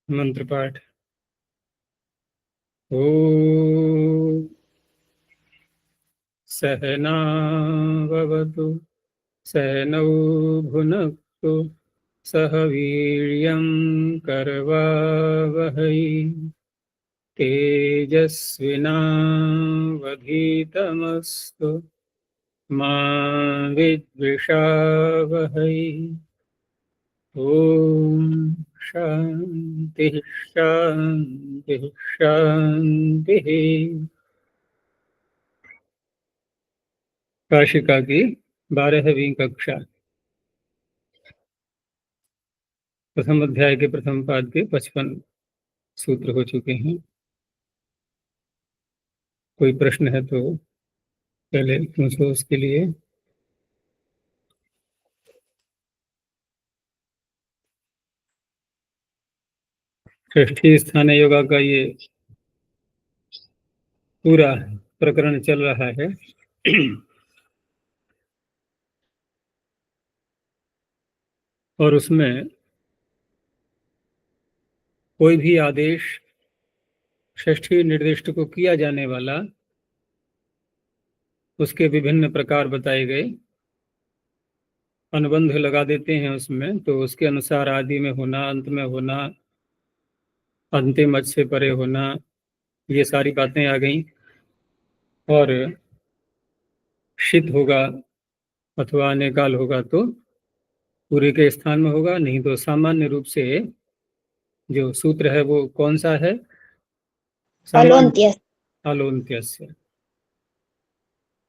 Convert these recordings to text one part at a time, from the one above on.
मंत्र पाठ। ओम सहनाववतु सहनौ भुनक्तु सह वीर्यं करवावहै तेजस्विनावधीतमस्तु मा विद्विषावहै। ओम शांति शांति शांति। काशिका की 12वीं कक्षा प्रथम अध्याय के प्रथम पाद के 55 सूत्र हो चुके हैं। कोई प्रश्न है तो पहले पूछो, उसके लिए। षष्ठी स्थान योगा का ये पूरा प्रकरण चल रहा है। और उसमें कोई भी आदेश षष्ठी निर्दिष्ट को किया जाने वाला, उसके विभिन्न प्रकार बताए गए, अनुबंध लगा देते हैं उसमें, तो उसके अनुसार आदि में होना, अंत में होना, अंतिम मत से परे होना, ये सारी बातें आ गई। और शीत होगा अथवा अनेकाल होगा तो पूरे के स्थान में होगा, नहीं तो सामान्य रूप से जो सूत्र है वो कौन सा है? सामान्य अलोन्त्य। अलोन्त्यस्य।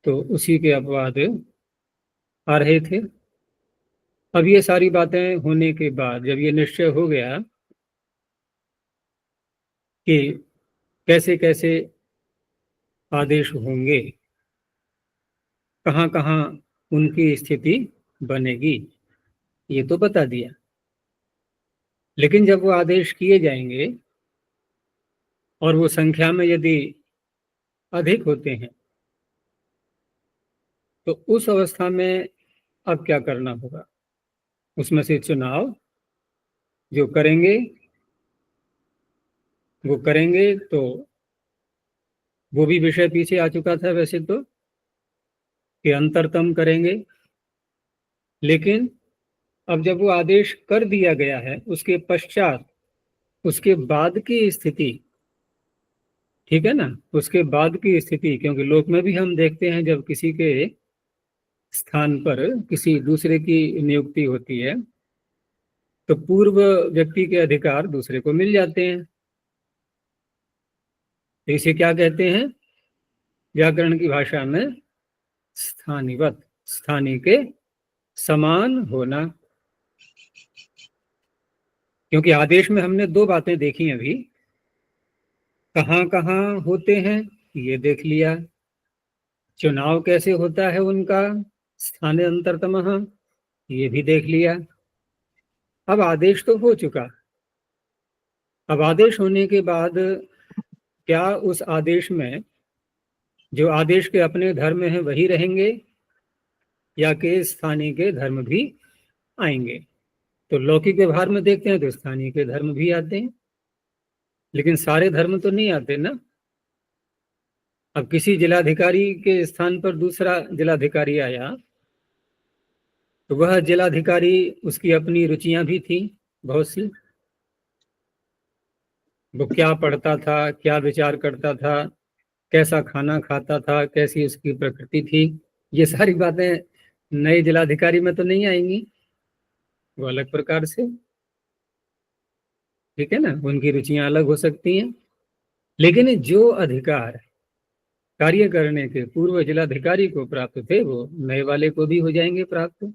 तो उसी के अपवाद आ रहे थे। अब ये सारी बातें होने के बाद जब ये निश्चय हो गया कि कैसे कैसे आदेश होंगे, कहाँ कहाँ उनकी स्थिति बनेगी, ये तो बता दिया। लेकिन जब वो आदेश किए जाएंगे और वो संख्या में यदि अधिक होते हैं तो उस अवस्था में अब क्या करना होगा? उसमें से चुनाव जो करेंगे वो करेंगे, तो वो भी विषय पीछे आ चुका था वैसे तो, कि अंतरतम करेंगे। लेकिन अब जब वो आदेश कर दिया गया है, उसके पश्चात उसके बाद की स्थिति, ठीक है ना, उसके बाद की स्थिति, क्योंकि लोक में भी हम देखते हैं जब किसी के स्थान पर किसी दूसरे की नियुक्ति होती है तो पूर्व व्यक्ति के अधिकार दूसरे को मिल जाते हैं। तो इसे क्या कहते हैं व्याकरण की भाषा में? स्थानिवत, स्थानीय के समान होना। क्योंकि आदेश में हमने दो बातें देखी अभी, कहाँ कहाँ होते हैं ये देख लिया, चुनाव कैसे होता है उनका, स्थान अंतरतमः, ये भी देख लिया। अब आदेश तो हो चुका। अब आदेश होने के बाद क्या उस आदेश में जो आदेश के अपने धर्म हैं वही रहेंगे या के स्थानीय के धर्म भी आएंगे? तो लौकिक व्यवहार में देखते हैं तो स्थानीय के धर्म भी आते हैं, लेकिन सारे धर्म तो नहीं आते ना। अब किसी जिलाधिकारी के स्थान पर दूसरा जिलाधिकारी आया तो वह जिलाधिकारी, उसकी अपनी रुचियां भी थी बहुत सी। वो क्या पढ़ता था, क्या विचार करता था, कैसा खाना खाता था, कैसी उसकी प्रकृति थी, ये सारी बातें नए जिलाधिकारी में तो नहीं आएंगी, वो अलग प्रकार से, ठीक है ना, उनकी रुचियां अलग हो सकती हैं। लेकिन जो अधिकार कार्य करने के पूर्व जिलाधिकारी को प्राप्त थे वो नए वाले को भी हो जाएंगे प्राप्त।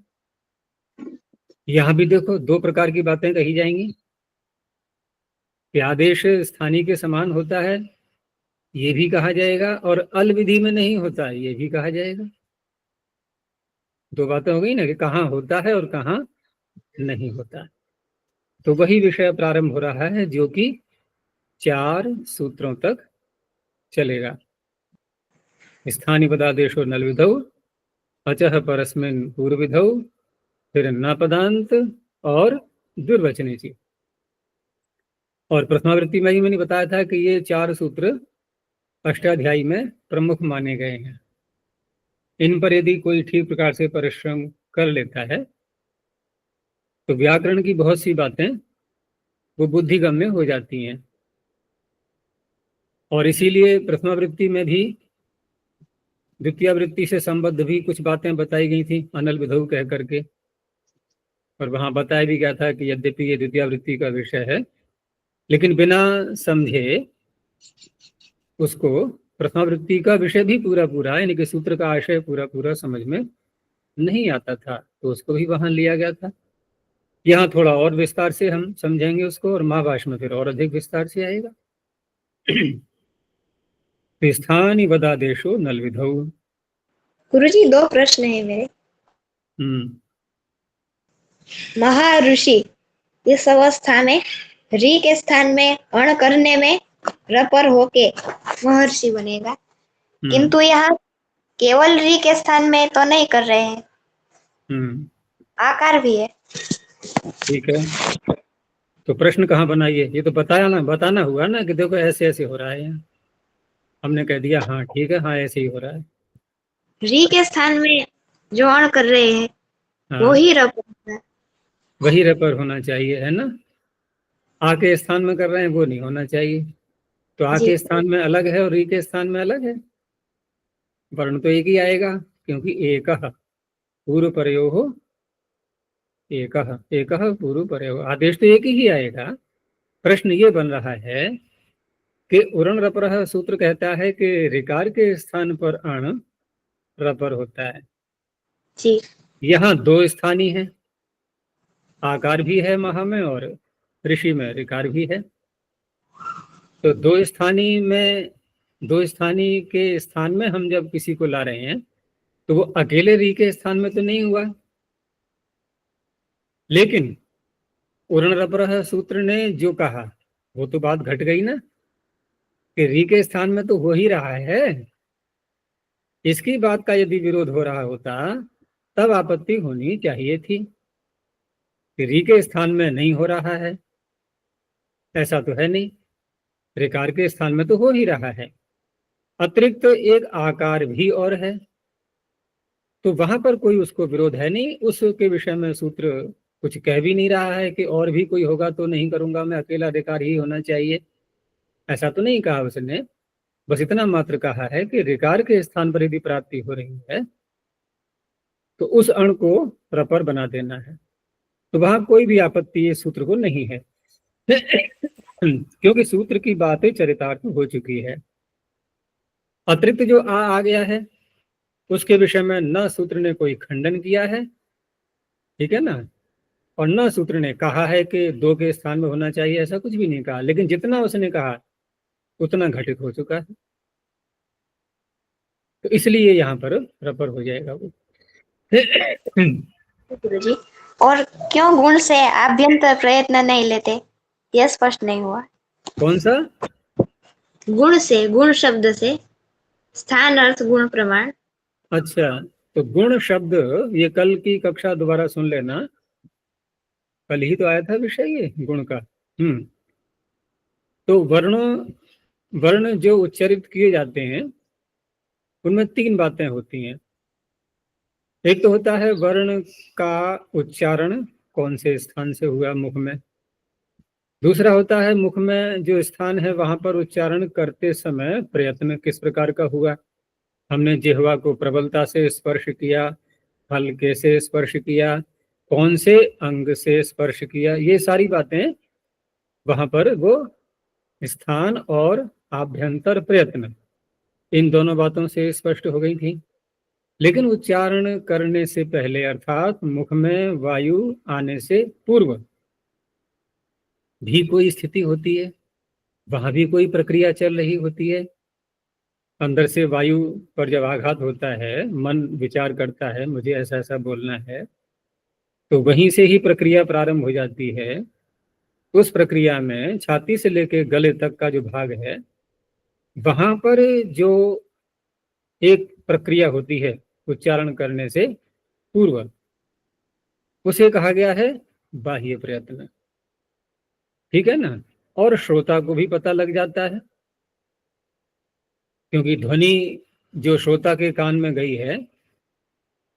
यहाँ भी देखो दो प्रकार की बातें कही जाएंगी कि आदेश स्थानीय के समान होता है, ये भी कहा जाएगा, और अल विधि में नहीं होता है, ये भी कहा जाएगा। दो बातें हो गई ना, कि कहाँ होता है और कहाँ नहीं होता है। तो वही विषय प्रारंभ हो रहा है जो कि 4 सूत्रों तक चलेगा। स्थानीय पदादेशो नल विधौ, अचह परस्मिन पूर्व विधौ, फिर न पदांत और दुर्वचने जी। और प्रथमावृत्ति में ही मैंने बताया था कि ये 4 सूत्र अष्टाध्यायी में प्रमुख माने गए हैं। इन पर यदि कोई ठीक प्रकार से परिश्रम कर लेता है तो व्याकरण की बहुत सी बातें वो बुद्धिगम्य हो जाती हैं। और इसीलिए प्रथमावृत्ति में भी द्वितीयावृत्ति से संबद्ध भी कुछ बातें बताई गई थी अनल विधौ कह करके। और वहां बताया भी गया था कि यद्यपि ये द्वितीयावृत्ति का विषय है, लेकिन बिना समझे उसको प्रथमावृत्ति का विषय भी पूरा पूरा यानी कि सूत्र का आशय पूरा पूरा समझ में नहीं आता था, तो उसको भी वहां लिया गया था। यहाँ थोड़ा और विस्तार से हम समझेंगे उसको, और महाभाष्य में फिर और अधिक विस्तार से आएगा। स्थानी वदादेशो नल विधौ। गुरुजी 2 प्रश्न है मेरे। महाऋषि इस अवस्था में री के स्थान में अण करने में रपर होके महर्षि बनेगा, किंतु यहाँ केवल री के स्थान में तो नहीं कर रहे हैं, आकार भी है। ठीक है, तो प्रश्न कहाँ बनाइए, ये तो बताना हुआ ना कि देखो ऐसे ऐसे हो रहा है। हमने कह दिया हाँ ठीक है, हाँ ऐसे ही हो रहा है। री के स्थान में जो अण कर रहे हैं हाँ, वही रपर, वही रपर होना चाहिए, है ना। आ के स्थान में कर रहे हैं वो नहीं होना चाहिए। तो आ के स्थान में अलग है और री के स्थान में अलग है। वर्ण तो एक ही आएगा, क्योंकि एक पूर्व परयोः एकः, एकः पूर्व परयोः, आदेश तो एक ही आएगा। प्रश्न ये बन रहा है कि उरण रपरः सूत्र कहता है कि ऋकार के स्थान पर अण रपर होता है जी। यहाँ 2 स्थानी है, आकार भी है महा में और ऋषि में ऋकार भी है। तो 2 स्थानी के स्थान में हम जब किसी को ला रहे हैं तो वो अकेले री के स्थान में तो नहीं हुआ, लेकिन उरण रपरः सूत्र ने जो कहा वो तो बात घट गई ना कि री के स्थान में तो हो ही रहा है। इसकी बात का यदि विरोध हो रहा होता तब आपत्ति होनी चाहिए थी कि री के स्थान में नहीं हो रहा है, ऐसा तो है नहीं, ऋकार के स्थान में तो हो ही रहा है। अतिरिक्त एक आकार भी और है, तो वहां पर कोई उसको विरोध है नहीं, उसके विषय में सूत्र कुछ कह भी नहीं रहा है कि और भी कोई होगा तो नहीं करूंगा मैं, अकेला ऋकार ही होना चाहिए, ऐसा तो नहीं कहा उसने। बस इतना मात्र कहा है कि ऋकार के स्थान पर यदि प्राप्ति हो रही है तो उस अण को रपर बना देना है। तो वहां कोई भी आपत्ति इस सूत्र को नहीं है क्योंकि सूत्र की बातें चरितार्थ हो चुकी है। अतिरिक्त जो आ गया है उसके विषय में न सूत्र ने कोई खंडन किया है, ठीक है ना, और न सूत्र ने कहा है कि 2 के स्थान में होना चाहिए, ऐसा कुछ भी नहीं कहा। लेकिन जितना उसने कहा उतना घटित हो चुका है, तो इसलिए यहाँ पर रपर हो जाएगा वो। गुरुजी, और क्यों गुण से आभ्यंतर प्रयत्न नहीं लेते, यह स्पष्ट नहीं हुआ। कौन सा गुण से, गुण शब्द से स्थान अर्थ गुण प्रमाण। अच्छा, तो गुण शब्द ये कल की कक्षा दोबारा सुन लेना, कल ही तो आया था विषय ये गुण का। तो वर्ण जो उच्चारित किए जाते हैं उनमें 3 बातें होती हैं। एक तो होता है वर्ण का उच्चारण कौन से स्थान से हुआ मुख में, दूसरा होता है मुख में जो स्थान है वहां पर उच्चारण करते समय प्रयत्न किस प्रकार का हुआ, हमने जिह्वा को प्रबलता से स्पर्श किया, हल्के से स्पर्श किया, कौन से अंग से स्पर्श किया, ये सारी बातें वहां पर वो स्थान और आभ्यंतर प्रयत्न इन दोनों बातों से स्पष्ट हो गई थी। लेकिन उच्चारण करने से पहले अर्थात मुख में वायु आने से पूर्व भी कोई स्थिति होती है, वहां भी कोई प्रक्रिया चल रही होती है। अंदर से वायु पर जब आघात होता है, मन विचार करता है मुझे ऐसा ऐसा बोलना है, तो वहीं से ही प्रक्रिया प्रारंभ हो जाती है। उस प्रक्रिया में छाती से लेकर गले तक का जो भाग है वहां पर जो एक प्रक्रिया होती है उच्चारण करने से पूर्व, उसे कहा गया है बाह्य प्रयत्न, ठीक है ना। और श्रोता को भी पता लग जाता है, क्योंकि ध्वनि जो श्रोता के कान में गई है,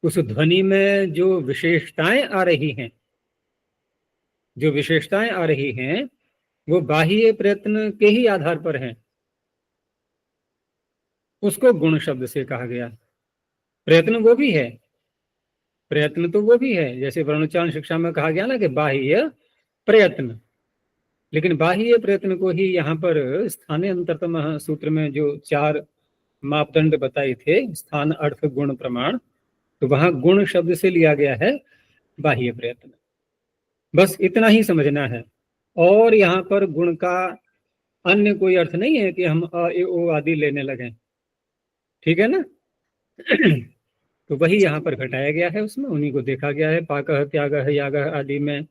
उस ध्वनि में जो विशेषताएं आ रही हैं, जो विशेषताएं आ रही हैं वो बाह्य प्रयत्न के ही आधार पर हैं। उसको गुण शब्द से कहा गया। प्रयत्न वो भी है, प्रयत्न तो वो भी है, जैसे वर्णोच्चारण शिक्षा में कहा गया ना कि बाह्य प्रयत्न, लेकिन बाह्य प्रयत्न को ही यहाँ पर स्थाने अंतरतम सूत्र में जो 4 मापदंड बताए थे, स्थान, अर्थ, गुण, प्रमाण, तो वहां गुण शब्द से लिया गया है बाह्य प्रयत्न। बस इतना ही समझना है। और यहाँ पर गुण का अन्य कोई अर्थ नहीं है कि हम अ ए ओ आदि लेने लगे, ठीक है ना। तो वही यहाँ पर घटाया गया है, उसमें उन्हीं को देखा गया है, पाकः, त्यागः, यागः आदि में।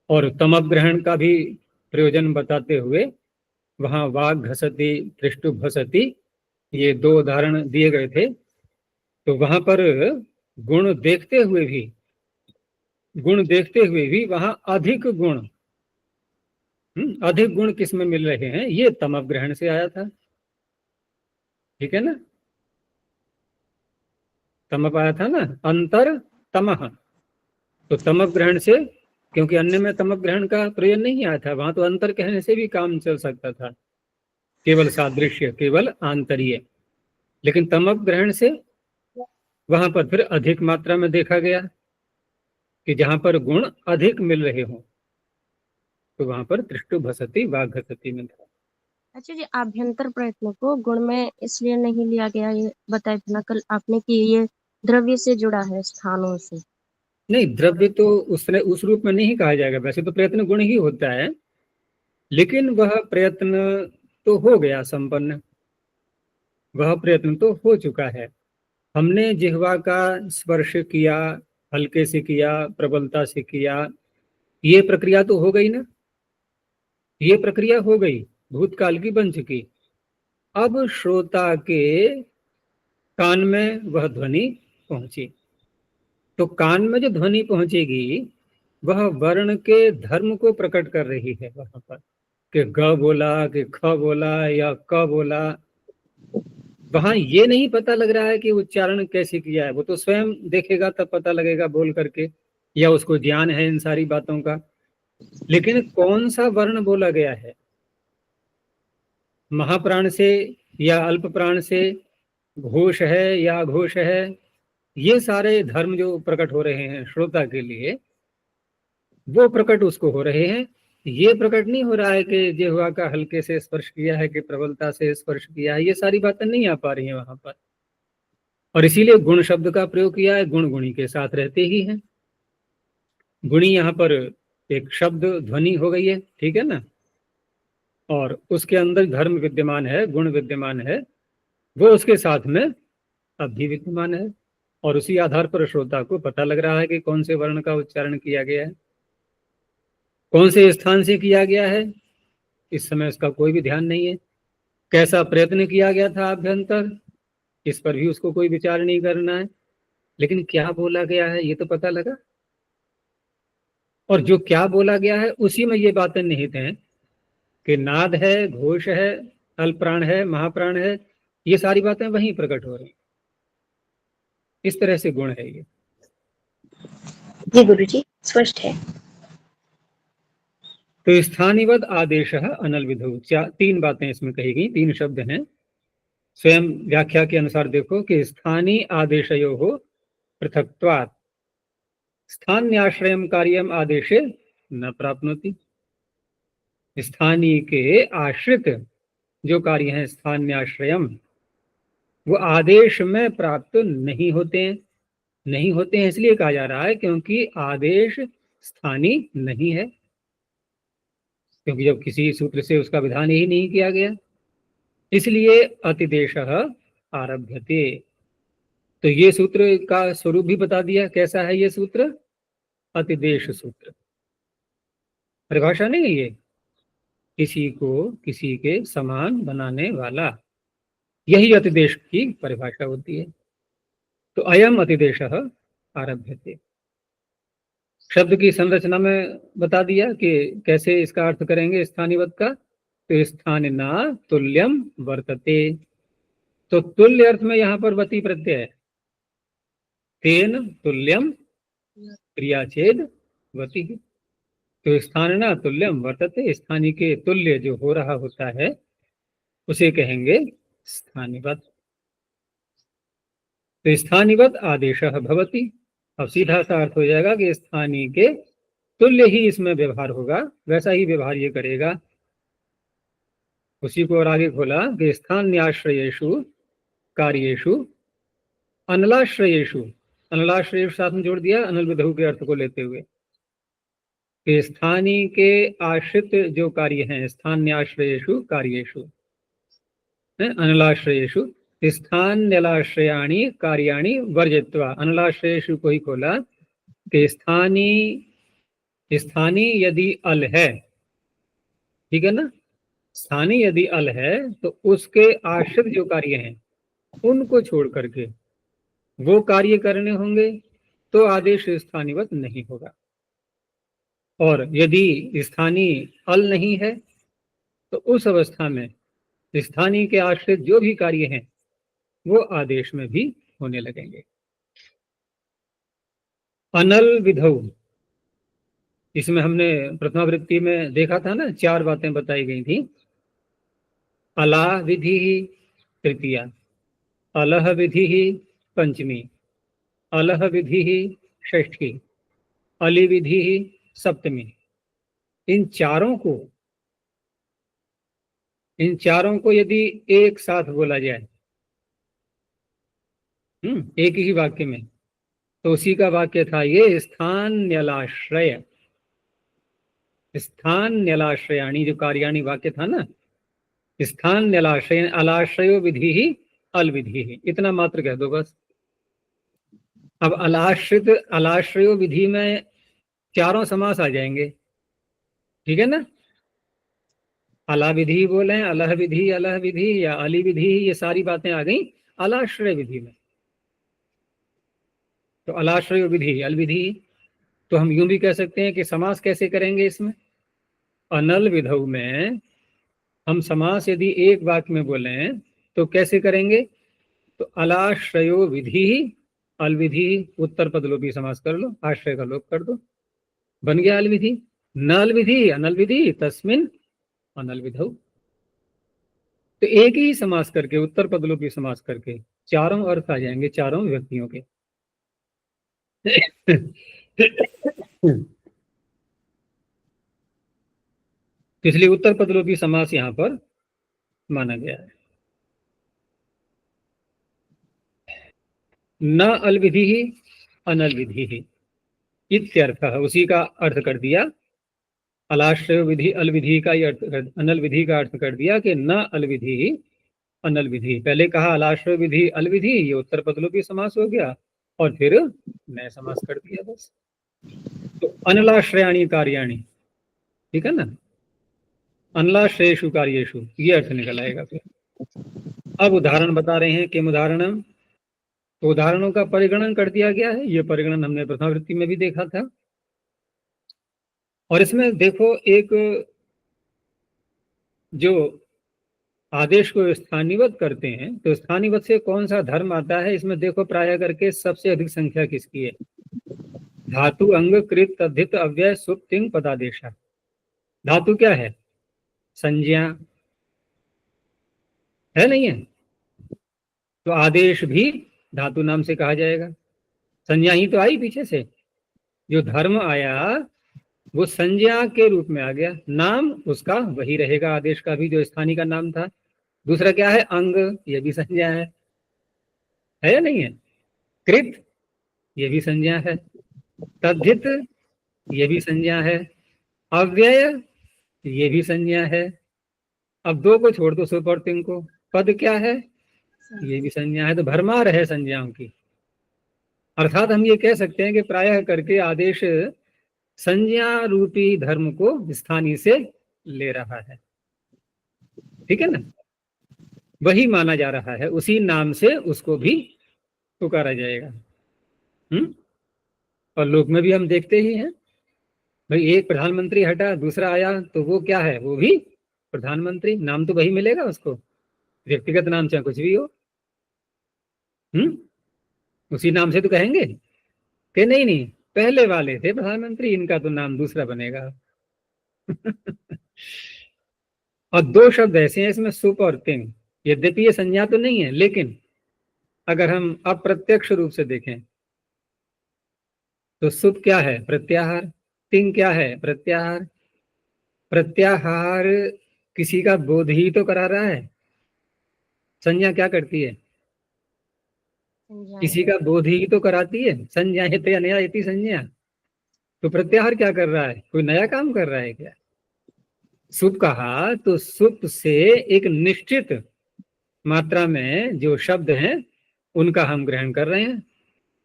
और तमग्रहण का भी प्रयोजन बताते हुए वहां वाग घसती, त्रिष्टु भसती, ये 2 उदाहरण दिए गए थे। तो वहां पर गुण देखते हुए भी वहां अधिक गुण, अधिक गुण किस में मिल रहे हैं, ये तमग्रहण से आया था, ठीक है ना। तमप आया था ना, अंतर तमह, तो तमग्रहण से, क्योंकि अन्य में तमग्रहण का प्रयोग नहीं आया था, वहां तो अंतर कहने से भी काम चल सकता था, केवल सादृश्य, केवल आंतर्य। लेकिन तमग्रहण से वहां पर फिर अधिक मात्रा में देखा गया कि जहां पर गुण अधिक मिल रहे हों, तो वहां पर त्रिष्टु भसती, वाग घसती में था। अच्छा जी, आभ्यंतर प्रयत्न को गुण में इसलिए नहीं लिया गया, ये बताया था ना कल आपने कि ये द्रव्य से जुड़ा है, स्थानों से। नहीं, द्रव्य तो उस रूप में नहीं कहा जाएगा, वैसे तो प्रयत्न गुण ही होता है, लेकिन वह प्रयत्न तो हो गया संपन्न, वह प्रयत्न तो हो चुका है। हमने जिह्वा का स्पर्श किया, हल्के से किया, प्रबलता से किया, ये प्रक्रिया तो हो गई ना, ये प्रक्रिया हो गई, भूतकाल की बन चुकी। अब श्रोता के कान में वह ध्वनि पहुंची, तो कान में जो ध्वनि पहुंचेगी वह वर्ण के धर्म को प्रकट कर रही है वहां पर, कि ग बोला, कि ख बोला या क बोला। वहां ये नहीं पता लग रहा है कि उच्चारण कैसे किया है, वो तो स्वयं देखेगा तब पता लगेगा बोल करके, या उसको ज्ञान है इन सारी बातों का। लेकिन कौन सा वर्ण बोला गया है, महाप्राण से या अल्प प्राण से, घोष है या अघोष है, ये सारे धर्म जो प्रकट हो रहे हैं श्रोता के लिए, वो प्रकट उसको हो रहे हैं। ये प्रकट नहीं हो रहा है कि जिह्वा का हल्के से स्पर्श किया है कि प्रबलता से स्पर्श किया है, ये सारी बातें नहीं आ पा रही हैं वहां पर। और इसीलिए गुण शब्द का प्रयोग किया है, गुण गुणी के साथ रहते ही हैं। गुणी यहाँ पर एक शब्द ध्वनि हो गई है, ठीक है ना, और उसके अंदर धर्म विद्यमान है, गुण विद्यमान है, वो उसके साथ में अब भी विद्यमान है, और उसी आधार पर श्रोता को पता लग रहा है कि कौन से वर्ण का उच्चारण किया गया है, कौन से स्थान से किया गया है। इस समय उसका कोई भी ध्यान नहीं है। कैसा प्रयत्न किया गया था आभ्यंतर, इस पर भी उसको कोई विचार नहीं करना है, लेकिन क्या बोला गया है ये तो पता लगा। और जो क्या बोला गया है उसी में ये बातें निहित हैं कि नाद है, घोष है, अल्पप्राण है, महाप्राण है, ये सारी बातें वहीं प्रकट हो रही। इस तरह से गुण है ये। जी गुरुजी, स्पष्ट है। तो स्थानिवद आदेश अनल विधु, 3 बातें इसमें कही गई, 3 शब्द हैं। स्वयं व्याख्या के अनुसार देखो कि स्थानीय आदेशयो हो पृथक्त्वात् स्थान्याश्रयम कार्यम आदेशे न प्राप्नोति। स्थानीय के आश्रित जो कार्य हैं स्थान्याश्रयम, वो आदेश में प्राप्त नहीं होते हैं। नहीं होते हैं इसलिए कहा जा रहा है क्योंकि आदेश स्थानीय नहीं है, क्योंकि जब किसी सूत्र से उसका विधान ही नहीं किया गया, इसलिए अतिदेश आरभ्यते। तो ये सूत्र का स्वरूप भी बता दिया, कैसा है ये सूत्र, अतिदेश सूत्र। परिभाषा नहीं है ये, किसी को किसी के समान बनाने वाला, यही अतिदेश की परिभाषा होती है। तो अयम अतिदेश आरभ्यते। शब्द की संरचना में बता दिया कि कैसे इसका अर्थ करेंगे स्थानीवत का। तो स्थानिना तुल्यम वर्तते, तो तुल्य अर्थ में यहाँ पर वती प्रत्यय है। तेन तुल्यम क्रियाचेद वती, तो स्थानिना तुल्यम वर्तते, स्थानी के तुल्य जो हो रहा होता है उसे कहेंगे स्थानीवत। तो स्थानीवत आदेशः भवति, अब सीधा सा अर्थ हो जाएगा कि स्थानीय के तुल्य ही इसमें व्यवहार होगा, वैसा ही व्यवहार ये करेगा। उसी को और आगे खोला कि स्थान्याश्रयेषु कार्येषु अनलाश्रयेषु, अनलाश्रयेषु साथ में जोड़ दिया अनल विधु के अर्थ को लेते हुए कि स्थानीय के आश्रित जो कार्य हैं, स्थान्याश्रयेषु कार्येषु अनलाश्रयेषु, स्थान्यलाश्रयाणि कार्याणि वर्जित्वा, अनलाश्रयेषु को ही खोला कि स्थानीय यदि अल है, ठीक है ना, स्थानीय यदि अल है तो उसके आश्रित जो कार्य हैं उनको छोड़ करके वो कार्य करने होंगे तो आदेश स्थानीवत नहीं होगा। और यदि स्थानीय अल नहीं है तो उस अवस्था में स्थानीय के आश्रित जो भी कार्य हैं वो आदेश में भी होने लगेंगे। अनल विधौ, इसमें हमने प्रथमावृत्ति में देखा था ना, 4 बातें बताई गई थी। अला विधि तृतीया, अलह विधि पंचमी, अलह विधि षष्ठी, अली विधि सप्तमी। इन चारों को यदि एक साथ बोला जाए एक ही वाक्य में, तो उसी का वाक्य था ये स्थान्यलाश्रय, स्थान्यलाश्रयाणि, जो कार्याणि वाक्य था ना, स्थान्यलाश्रय अलाश्रयो विधि ही अल विधि ही, इतना मात्र कह दो बस। अब अलाश्रयो विधि में चारों समास आ जाएंगे, ठीक है ना। अला विधि बोले, अलह विधि, अलह विधि या अली विधि, ये सारी बातें आ गई अलाश्रय विधि में। तो अलाश्रय विधि अल विधि, तो हम यूं भी कह सकते हैं कि समास कैसे करेंगे इसमें। अनल विधौ में हम समास यदि एक वाक्य में बोले तो कैसे करेंगे, तो अलाश्रयो विधि अल विधि, उत्तर पद लोपी समास कर लो, आश्रय का लोप कर दो, बन गया अल विधि। नल विधि अनल विधि तस्मिन अनल विधौ, तो एक ही समास करके, उत्तर पद लोपी समास करके चारों अर्थ आ जाएंगे चारों व्यक्तियों के। इसलिए उत्तर पदलोपी समास यहां पर माना गया है। न अलविधि ही अनल विधि ही इत्यर्थ, उसी का अर्थ कर दिया। अलाश्रय विधि अलविधि का अर्थ, अनल विधि का अर्थ कर दिया कि न अलविधि ही अनल विधि। पहले कहा अलाश्रय विधि अलविधि, ये उत्तर पदलोपी समास हो गया, और फिर नया समास कर दिया बस। तो अनलाश्रयाणी कार्याणी, ठीक है ना, अनलाश्रयेषु कार्येषु, ये अर्थ निकल आएगा फिर। अब उदाहरण बता रहे हैं, किम उदाहरणम, तो उदाहरणों का परिगणन कर दिया गया है। ये परिगणन हमने प्रथमावृत्ति में भी देखा था। और इसमें देखो, एक जो आदेश को स्थानीवत करते हैं, तो स्थानीवत से कौन सा धर्म आता है, इसमें देखो प्राय करके सबसे अधिक संख्या किसकी है। धातु अंग कृत तद्धित अव्यय सुप तिंग पदादेशा। धातु क्या है, संज्ञा है, नहीं है, तो आदेश भी धातु नाम से कहा जाएगा। संज्ञा ही तो आई पीछे से, जो धर्म आया वो संज्ञा के रूप में आ गया, नाम उसका वही रहेगा आदेश का भी, जो स्थानीय का नाम था। दूसरा क्या है, अंग, ये भी संज्ञा है या नहीं है। कृत, ये भी संज्ञा है। तद्धित, ये भी संज्ञा है। अव्यय, ये भी संज्ञा है। अब दो को छोड़ दो, सुप और तिंग को। पद क्या है, ये भी संज्ञा है। तो भरमार है संज्ञाओं की। अर्थात हम ये कह सकते हैं कि प्रायः करके आदेश संज्ञा रूपी धर्म को स्थानीय से ले रहा है, ठीक है ना, वही माना जा रहा है, उसी नाम से उसको भी पुकारा जाएगा। और लोक में भी हम देखते ही हैं। भाई एक प्रधानमंत्री हटा, दूसरा आया, तो वो क्या है, वो भी प्रधानमंत्री, नाम तो वही मिलेगा उसको, व्यक्तिगत नाम चाहे कुछ भी हो। उसी नाम से तो कहेंगे कि नहीं नहीं पहले वाले थे प्रधानमंत्री, इनका तो नाम दूसरा बनेगा। और दो शब्द ऐसे हैं इसमें, सुप और तिंग। यद्यपि ये संज्ञा तो नहीं है, लेकिन अगर हम अप्रत्यक्ष रूप से देखें तो सुप क्या है, प्रत्याहार। तिंग क्या है, प्रत्याहार। प्रत्याहार किसी का बोध ही तो करा रहा है। संज्ञा क्या करती है, किसी का बोध ही तो कराती है। संज्ञा हित या नया इति संज्ञा। तो प्रत्याहार क्या कर रहा है, कोई नया काम कर रहा है क्या। सुप कहा तो सुप से एक निश्चित मात्रा में जो शब्द हैं उनका हम ग्रहण कर रहे हैं।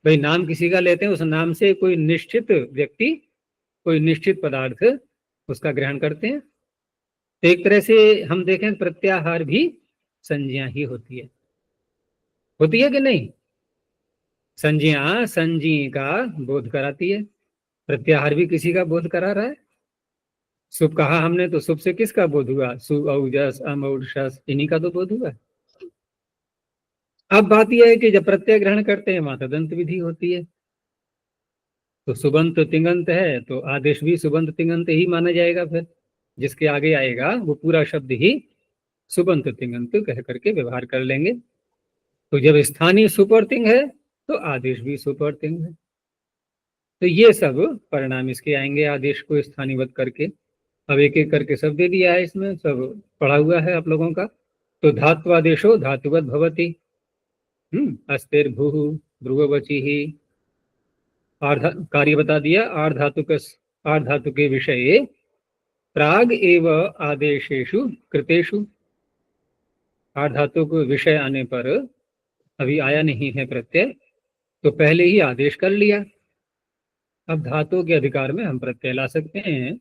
भाई नाम किसी का लेते हैं, उस नाम से कोई निश्चित व्यक्ति, कोई निश्चित पदार्थ उसका ग्रहण करते हैं। तो एक तरह से हम देखें प्रत्याहार भी संज्ञा ही होती है कि नहीं। संज्ञा संजी का बोध कराती है, प्रत्याहार भी किसी का बोध करा रहा है। सुप कहा हमने तो सुप से किसका बोध हुआ, सु औजस अम औषस, इन्हीं का तो बोध हुआ। अब बात यह है कि जब प्रत्यय ग्रहण करते हैं वहां तदंत विधि होती है। तो सुबंत तिंगंत है तो आदेश भी सुबंत तिंगंत ही माना जाएगा। फिर जिसके आगे आएगा वो पूरा शब्द ही सुबंत तिंगंत कह करके व्यवहार कर लेंगे। तो जब स्थानीय सुप और तिंग है तो आदेश भी सुप और तिंग है। तो ये सब परिणाम इसके आएंगे आदेश को स्थानीयवत करके। अब एक एक करके सब दे दिया है, इसमें सब पढ़ा हुआ है आप लोगों का। तो धात्वादेशो धातुवत भवति, अस्तिर भू ध्रुववची ही। कार्य बता दिया। आर्ध धातु के विषय प्राग एव आदेशेषु कृतेषु। आर्ध धातु को विषय आने पर अभी आया नहीं है प्रत्यय, तो पहले ही आदेश कर लिया। अब धातु के अधिकार में हम प्रत्यय ला सकते हैं।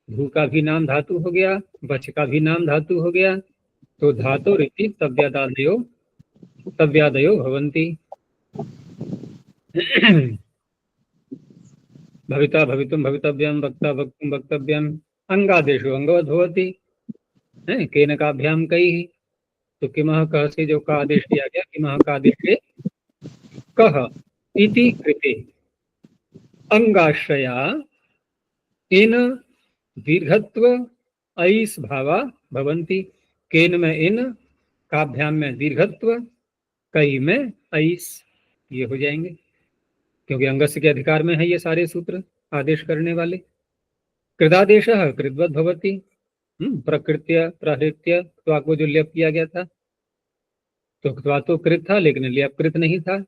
भू का भी नाम धातु हो गया, वच का भी नाम धातु हो गया। तो धातु रीति तव्यादयो भवन्ति। भविता भवितुम भवितव्यम, वक्ता वक्तुम वक्तव्यम, अंगादेशो अंगवत भवति। केन काभ्याम कई। तो किमः कह से जो का आदेश दिया गया, किमः का आदेश कह इति कृते अंगाश्रया इन दीर्घत्व ऐस भावा भवन्ति। केन में इन, काभ्याम में दीर्घत्व, कई में ऐस, ये हो जाएंगे क्योंकि अंगस्य के अधिकार में है ये सारे सूत्र आदेश करने वाले। कृदादेश कृतवत भवति, प्रकृत्य प्रहृत्य, त्वा को जो लेप किया गया था तो त्वा तो कृत था लेकिन लेप कृत नहीं था,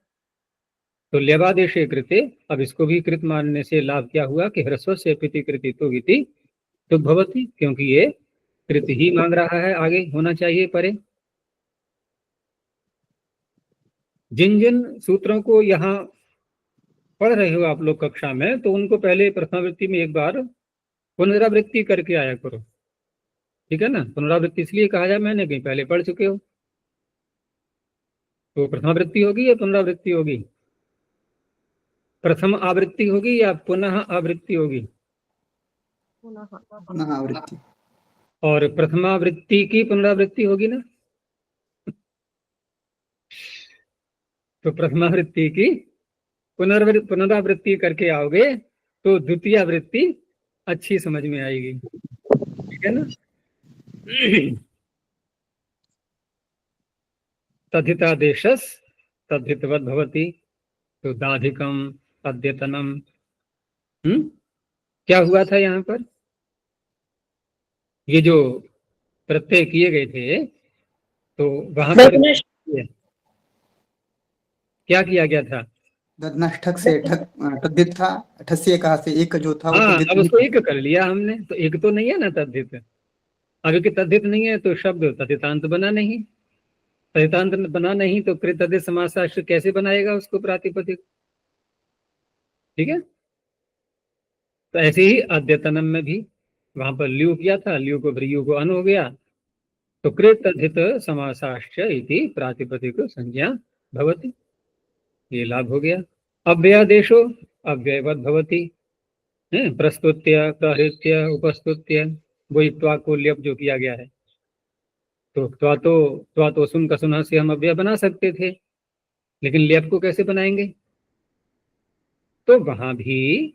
तो लेवादेशे कृते। अब इसको भी कृत मानने से लाभ क्या हुआ कि ह्रस्व से पिति कृति तो इति तो भवति, क्योंकि ये कृत ही मांग रहा है, आगे होना चाहिए परे। जिन जिन सूत्रों को यहाँ पढ़ रहे हो आप लोग कक्षा में, तो उनको पहले प्रथमावृत्ति में एक बार पुनरावृत्ति करके आया करो, ठीक है ना। पुनरावृत्ति इसलिए कहा जाए, मैंने कहीं पहले पढ़ चुके हो। तो प्रथमावृत्ति होगी या पुनरावृत्ति होगी, प्रथम आवृत्ति होगी या पुनः आवृत्ति होगी, पुनः आवृत्ति। और प्रथमावृत्ति की पुनरावृत्ति होगी ना। तो प्रथमावृत्ति की पुनरावृत्ति करके आओगे तो द्वितीय आवृत्ति अच्छी समझ में आएगी, ठीक है ना। तद्धितादेशस तद्धितवत भवति, तो दाधिकम अद्यतनम। क्या हुआ था यहाँ पर, ये जो प्रत्यय किए गए थे तो वहां पर क्या किया गया था, ठक से तद्धित था, ठस्य कहा से एक जो था वो अब उसको एक कर लिया हमने, तो एक तो नहीं है ना तद्धित। अब कि तद्धित नहीं है तो शब्द तद्धितांत बना नहीं, तद्धितांत बना नहीं तो कृत तद्धित समासाश्रय कैसे बनाएगा उसको प्रातिपदिक, ठीक है। तो ऐसे ही अद्यतनम में भी वहां पर ल्यू किया था, ल्यू को भ्रियु को अन हो गया, तो कृत तद्धित समासाश्रय इति प्रातिपदिक संज्ञा भवति, ये लाभ हो गया। अव्ययादेशो अव्ययवत भवति, प्रस्तुत्य प्रहृत्य उपस्तुत्य, वही त्वा को ल्यप जो किया गया है। तो त्वा तो सुन कसुना से हम अव्यय बना सकते थे, लेकिन ल्यप को कैसे बनाएंगे? तो वहां भी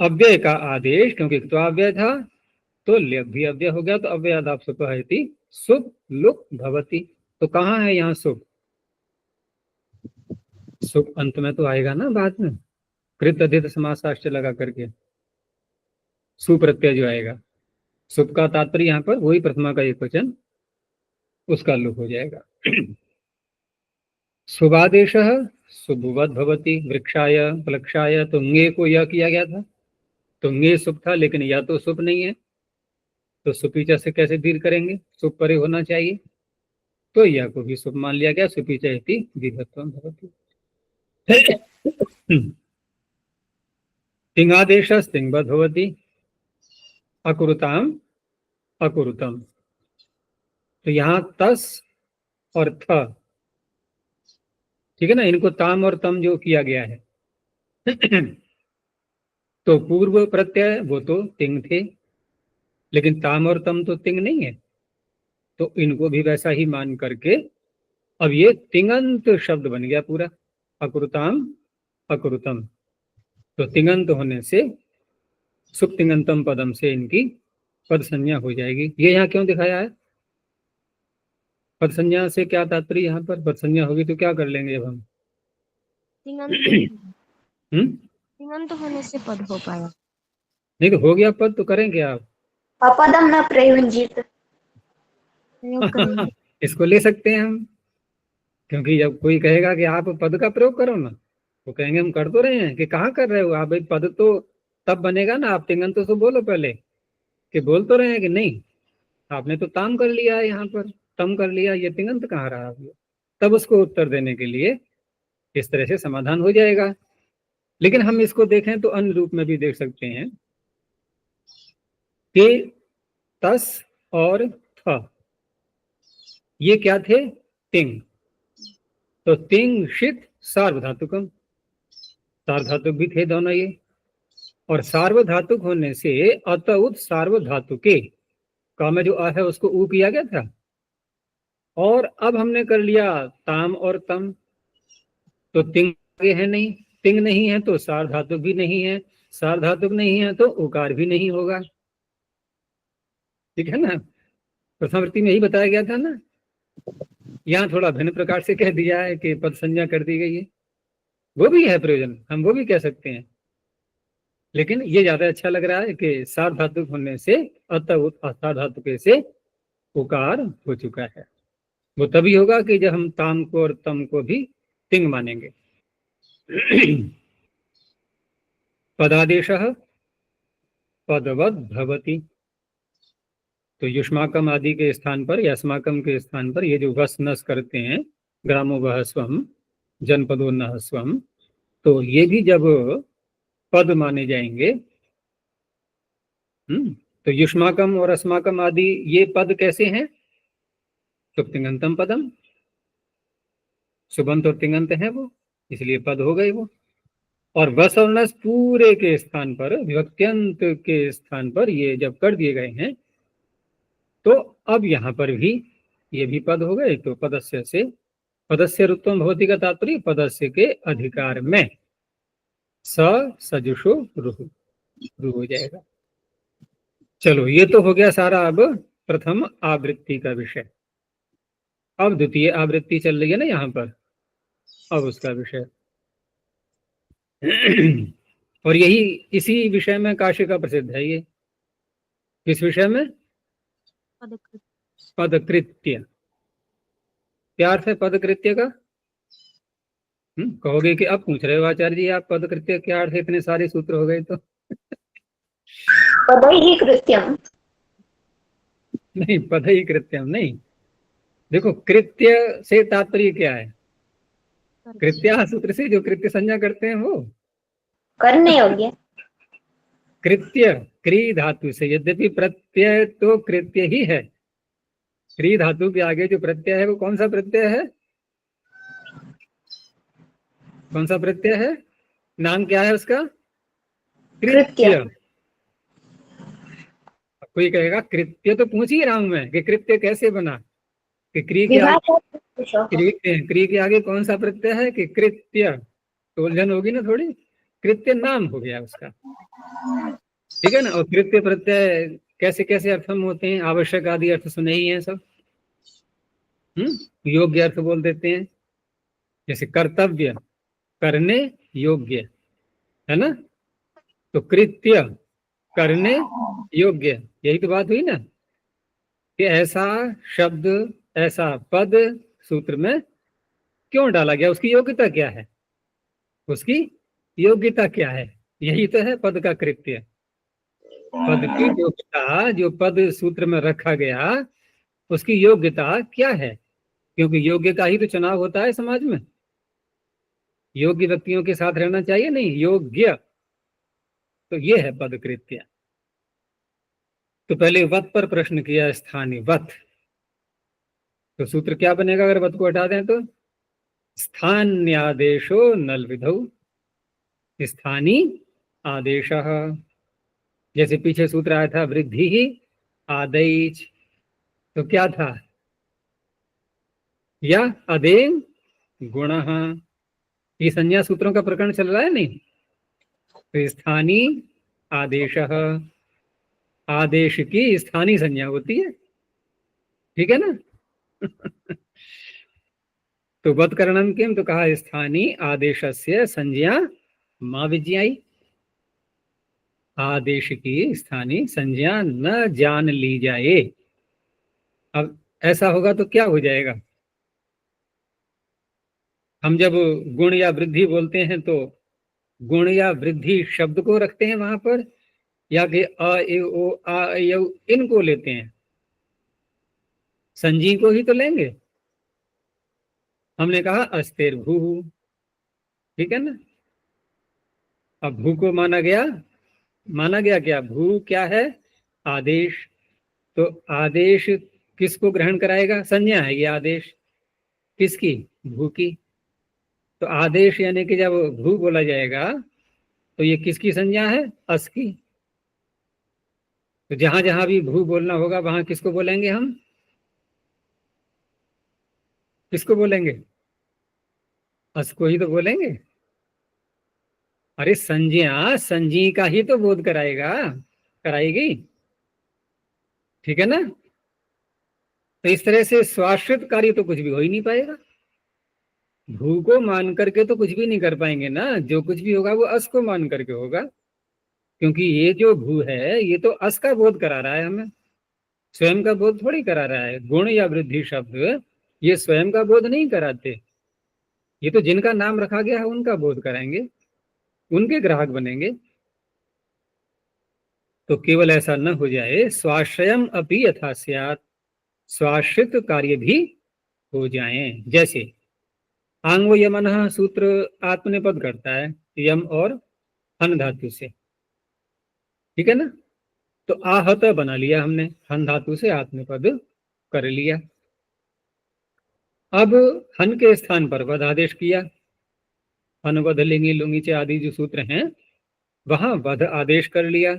अव्यय का आदेश, क्योंकि त्वा अव्यय था तो ल्यप भी अव्यय हो गया, तो अव्ययादाप सुपहति सुप लुक भवति। तो कहाँ है यहाँ सुप? सुप अंत में तो आएगा ना बाद में, कृत अधित समासाश्च लगा करके सुप्रत्यय जो आएगा। सुप का तात्पर्य यहाँ पर वही प्रथमा का एक वचन, उसका लुक हो जाएगा। शुभादेश शुभवत भवति, वृक्षाय प्लक्षाय, तो ङे को यह किया गया था, तो ङे सुप था, लेकिन यह तो सुप नहीं है, तो सुपीचा से कैसे दीर्घ करेंगे? सुप परे होना चाहिए, तो यह को भी सुप मान लिया गया। सुपीचा इति दीर्घत्वं भवति। तिङादेश तिङवत भवति, अकुरुताम अकुरुतम, तो यहाँ तस और थ, ठीक है ना, इनको ताम और तम जो किया गया है। तो पूर्व प्रत्यय वो तो तिंग थे, लेकिन ताम और तम तो तिंग नहीं है, तो इनको भी वैसा ही मान करके अब ये तिंगंत शब्द बन गया पूरा, अकुरुताम अकुरुतम। तो तिंगंत होने से सुप तिंगंतम पदम से इनकी पद संज्ञा हो जाएगी। ये यहाँ क्यों दिखाया है? पद संज्ञा से क्या तात्पर्य? यहाँ पर पद संज्ञा होगी तो क्या कर लेंगे अब हम? तिङंत होने से पद हो पाया। नहीं तो हो गया पद, तो करेंगे आप? अपदम न प्रयुंजित, प्रयोग करेंगे। इसको ले सकते हैं हम, क्योंकि जब कोई कहेगा कि आप पद का प्रयोग करो ना, तो कहेंगे हम कर तो रहे हैं। कि कहाँ कर रहे हो आप? भाई पद तो तब बनेगा ना, आप तिंगंत तो बोलो पहले, कि बोल तो रहे हैं कि नहीं, आपने तो ताम कर लिया है, यहाँ पर तम कर लिया, ये तिंगंत कहाँ रहा? तब उसको उत्तर देने के लिए इस तरह से समाधान हो जाएगा। लेकिन हम इसको देखें तो अन्य रूप में भी देख सकते हैं कि तस और थ ये क्या थे? तिंग। तो तिंग शित सार्वधातुकम, सार्वधातुक भी थे दोनों ये, और सार्वधातुक होने से अतउत सार्वधातुके का में जो आ है उसको ऊ किया गया था, और अब हमने कर लिया ताम और तम, तो तिंग आगे है नहीं, तिंग नहीं है तो सार्वधातुक भी नहीं है, सार्वधातुक नहीं है तो उकार भी नहीं होगा, ठीक है ना। प्रथम वृत्ति में यही बताया गया था ना। यहाँ थोड़ा भिन्न प्रकार से कह दिया है कि पद संज्ञा कर दी गई है, वो भी है प्रयोजन, हम वो भी कह सकते हैं, लेकिन ये ज्यादा अच्छा लग रहा है कि सार्वधातुक होने से सार्वधातुक से उकार हो चुका है। वो तभी होगा कि जब हम ताम को और तम को भी तिंग मानेंगे। पदादेशः पदवद भवति, तो युष्माकम आदि के स्थान पर या अस्माकम के स्थान पर ये जो वस नस करते हैं, ग्रामो वह स्वम जनपदो न स्वम, तो ये भी जब पद माने जाएंगे, तो युष्माकम और अस्माकम आदि ये पद कैसे हैं? सुप तिंगंतम पदम, सुबंत और तिंगंत है वो, इसलिए पद हो गए वो। और वस और नस पूरे के स्थान पर, विभक्त्यंत के स्थान पर ये जब कर दिए गए हैं, तो अब यहाँ पर भी ये भी पद हो गए। तो पदस्य से पदस्य रुत्वम भवति का तात्पर्य पदस्य के अधिकार में सजुषो रुहु हो जाएगा। चलो, ये तो हो गया सारा अब प्रथम आवृत्ति का विषय। अब द्वितीय आवृत्ति चल रही है ना यहाँ पर, अब उसका विषय और यही इसी विषय में काशी का प्रसिद्ध है। ये किस विषय में? पदकृत्य। क्या अर्थ है पदकृत्य का? कहोगे कि अब पूछ रहे हो आचार्य जी आप पदकृत्य क्या अर्थ है, इतने सारे सूत्र हो गए तो। पदैहि कृत्यम, नहीं, पदैहि कृत्यम नहीं। देखो, कृत्य से तात्पर्य क्या है? कृत्या सूत्र से जो कृत्य संज्ञा करते हैं वो करने योग्य। कृत्य क्री धातु से, यद्यपि प्रत्यय तो कृत्य ही है, क्री धातु के आगे जो प्रत्यय है वो कौन सा प्रत्यय है? कौन सा प्रत्यय है? नाम क्या है उसका? कृत्य। कोई कहेगा कृत्य, तो पूछ ही रहा हूं मैं कि कृत्य कैसे बना, कि क्रिया के आगे, क्रिया के आगे कौन सा प्रत्यय है कि कृत्य, तो उलझन होगी ना थोड़ी। कृत्य नाम हो गया उसका, ठीक है ना। और कृत्य प्रत्यय कैसे कैसे अर्थ में होते हैं, आवश्यक आदि अर्थ सुने ही हैं सब। योग्य अर्थ बोल देते हैं, जैसे कर्तव्य, करने योग्य, है ना। तो कृत्य करने योग्य, यही तो बात हुई ना, कि ऐसा शब्द, ऐसा पद सूत्र में क्यों डाला गया, उसकी योग्यता क्या है, उसकी योग्यता क्या है, यही तो है पद का कृत्य। पद की योग्यता, जो पद सूत्र में रखा गया उसकी योग्यता क्या है, क्योंकि योग्य का ही तो चुनाव होता है समाज में। योग्य व्यक्तियों के साथ रहना चाहिए, नहीं योग्य, तो ये है पद कृत्य। तो पहले वत पर प्रश्न किया, स्थानीय वत, तो सूत्र क्या बनेगा अगर वत को हटा दें तो? स्थान्यादेशो नल विधौ, स्थानीय आदेश। जैसे पीछे सूत्र आया था वृद्धि ही आदेश, तो क्या था? या अदेन गुण, ये संज्ञा सूत्रों का प्रकरण चल रहा है नहीं। तो स्थानीय आदेश, आदेश की स्थानीय संज्ञा होती है, ठीक है ना। तो वत करणम किम, तो कहा स्थानीय आदेशस्य संज्ञा मा विज्ञाई, आदेश की स्थानीय संज्ञा न जान ली जाए। अब ऐसा होगा तो क्या हो जाएगा? हम जब गुण या वृद्धि बोलते हैं तो गुण या वृद्धि शब्द को रखते हैं वहां पर, या कि अ ए ओ आ ए औ इनको लेते हैं? संजी को ही तो लेंगे। हमने कहा अस्तेर भू, ठीक है ना। अब भू को माना गया क्या? भू क्या है? आदेश। तो आदेश किसको ग्रहण कराएगा? संज्ञा है ये आदेश, किसकी? भू की। तो आदेश यानी कि जब भू बोला जाएगा तो ये किसकी संज्ञा है? अस की। तो जहां जहां भी भू बोलना होगा वहां किसको बोलेंगे हम? किसको बोलेंगे? अस को ही तो बोलेंगे। अरे संज्ञा संजी का ही तो बोध कराएगी, ठीक है ना। तो इस तरह से स्वाश्रित कार्य तो कुछ भी हो ही नहीं पाएगा। भू को मान करके तो कुछ भी नहीं कर पाएंगे ना, जो कुछ भी होगा वो अस को मान करके होगा, क्योंकि ये जो भू है ये तो अस का बोध करा रहा है हमें, स्वयं का बोध थोड़ी करा रहा है। गुण या वृद्धि शब्द ये स्वयं का बोध नहीं कराते, ये तो जिनका नाम रखा गया है उनका बोध कराएंगे, उनके ग्राहक बनेंगे। तो केवल ऐसा न हो जाए, स्वाश्रयम अपि यथा स्यात्, स्वाश्रित कार्य भी हो जाएं। जैसे आंगो यमन सूत्र आत्मनेपद करता है यम और हन धातु से, ठीक है ना। तो आहत बना लिया हमने, हन धातु से आत्मनेपद कर लिया। अब हन के स्थान पर वध आदेश किया, हन वध लिंगी लुंगीचे आदि जो सूत्र हैं वहां वध आदेश कर लिया।